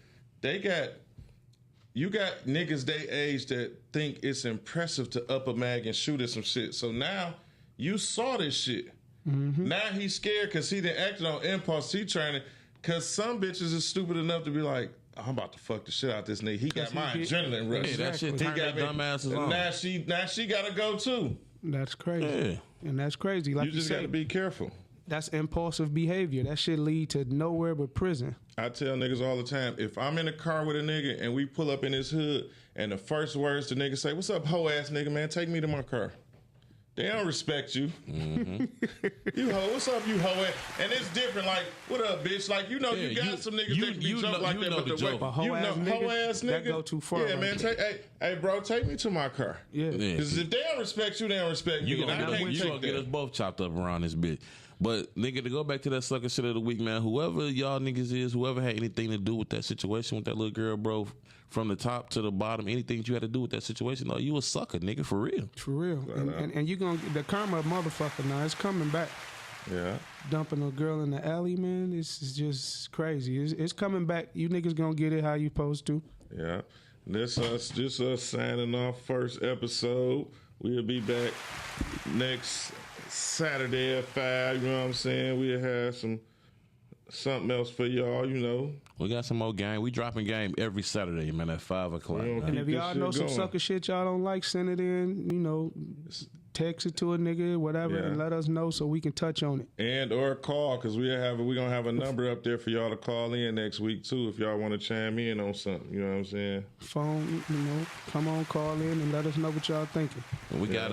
You got niggas they age that think it's impressive to up a mag and shoot at some shit. So now you saw this shit. Mm-hmm. Now he's scared because he done acted on impulse. He trying to, because some bitches is stupid enough to be like, I'm about to fuck the shit out this nigga. He got my he- adrenaline rush. Yeah, that shit Exactly. turned He got their me. dumbasses on. Now she gotta go too. That's crazy. Yeah. And that's crazy. Like You you, just gotta said, be careful. that's impulsive behavior. That shit lead to nowhere but prison. I tell niggas all the time, if I'm in a car with a nigga and we pull up in his hood and the first words the nigga say, "What's up, hoe ass nigga, man? Take me to my car." They don't respect you. Mm-hmm. You hoe, what's up, you hoe ass? And it's different, like, what up, bitch? Like, you know, Yeah, you got you- some niggas you- that can be you jump know- like you that, know but the the way, joke. But hoe you know, ass nigga, hoe ass that nigga, go too far Yeah, right man, there. hey, bro, take me to my car. Yeah. Yeah. Because if they don't respect you, they don't respect You me. And I gonna, can't you gonna take get us that. both chopped up around this bitch. But nigga, to go back to that sucker shit of the week, man. Whoever y'all niggas is, whoever had anything to do with that situation with that little girl, bro, from the top to the bottom, anything that you had to do with that situation, no, you a sucker, nigga, for real. For real. And you gonna the karma motherfucker now. It's coming back. Yeah. Dumping a girl in the alley, man. This is just crazy. It's coming back. You niggas gonna get it how you supposed to. Yeah. This us signing off first episode. We'll be back next Saturday at 5. You know what I'm saying? We'll have something else for y'all, you know. We got some more game. We dropping game every Saturday, man, at 5 o'clock. Yeah. man. And Keep if this y'all shit know some going. sucker shit y'all don't like, send it in. You know, text it to a nigga, whatever, Yeah. and let us know so we can touch on it. And or call, because we're gonna have a number up there for y'all to call in next week too if y'all want to chime in on something. You know what I'm saying? Phone, you know, come on, call in and let us know what y'all thinking. We got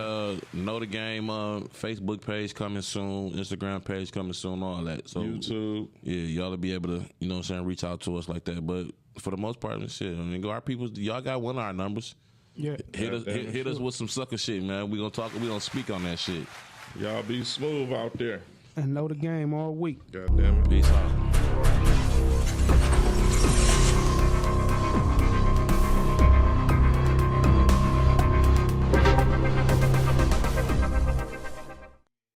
Know the Game Facebook page coming soon, Instagram page coming soon, all that. So YouTube. yeah, y'all will be able to, you know what I'm saying, reach out to us like that. But for the most part, shit, I mean, our people, y'all got one of our numbers. Yeah. Hit us with some sucker shit, man. We gonna speak on that shit. Y'all be smooth out there. And know the game all week. God damn it. Peace out.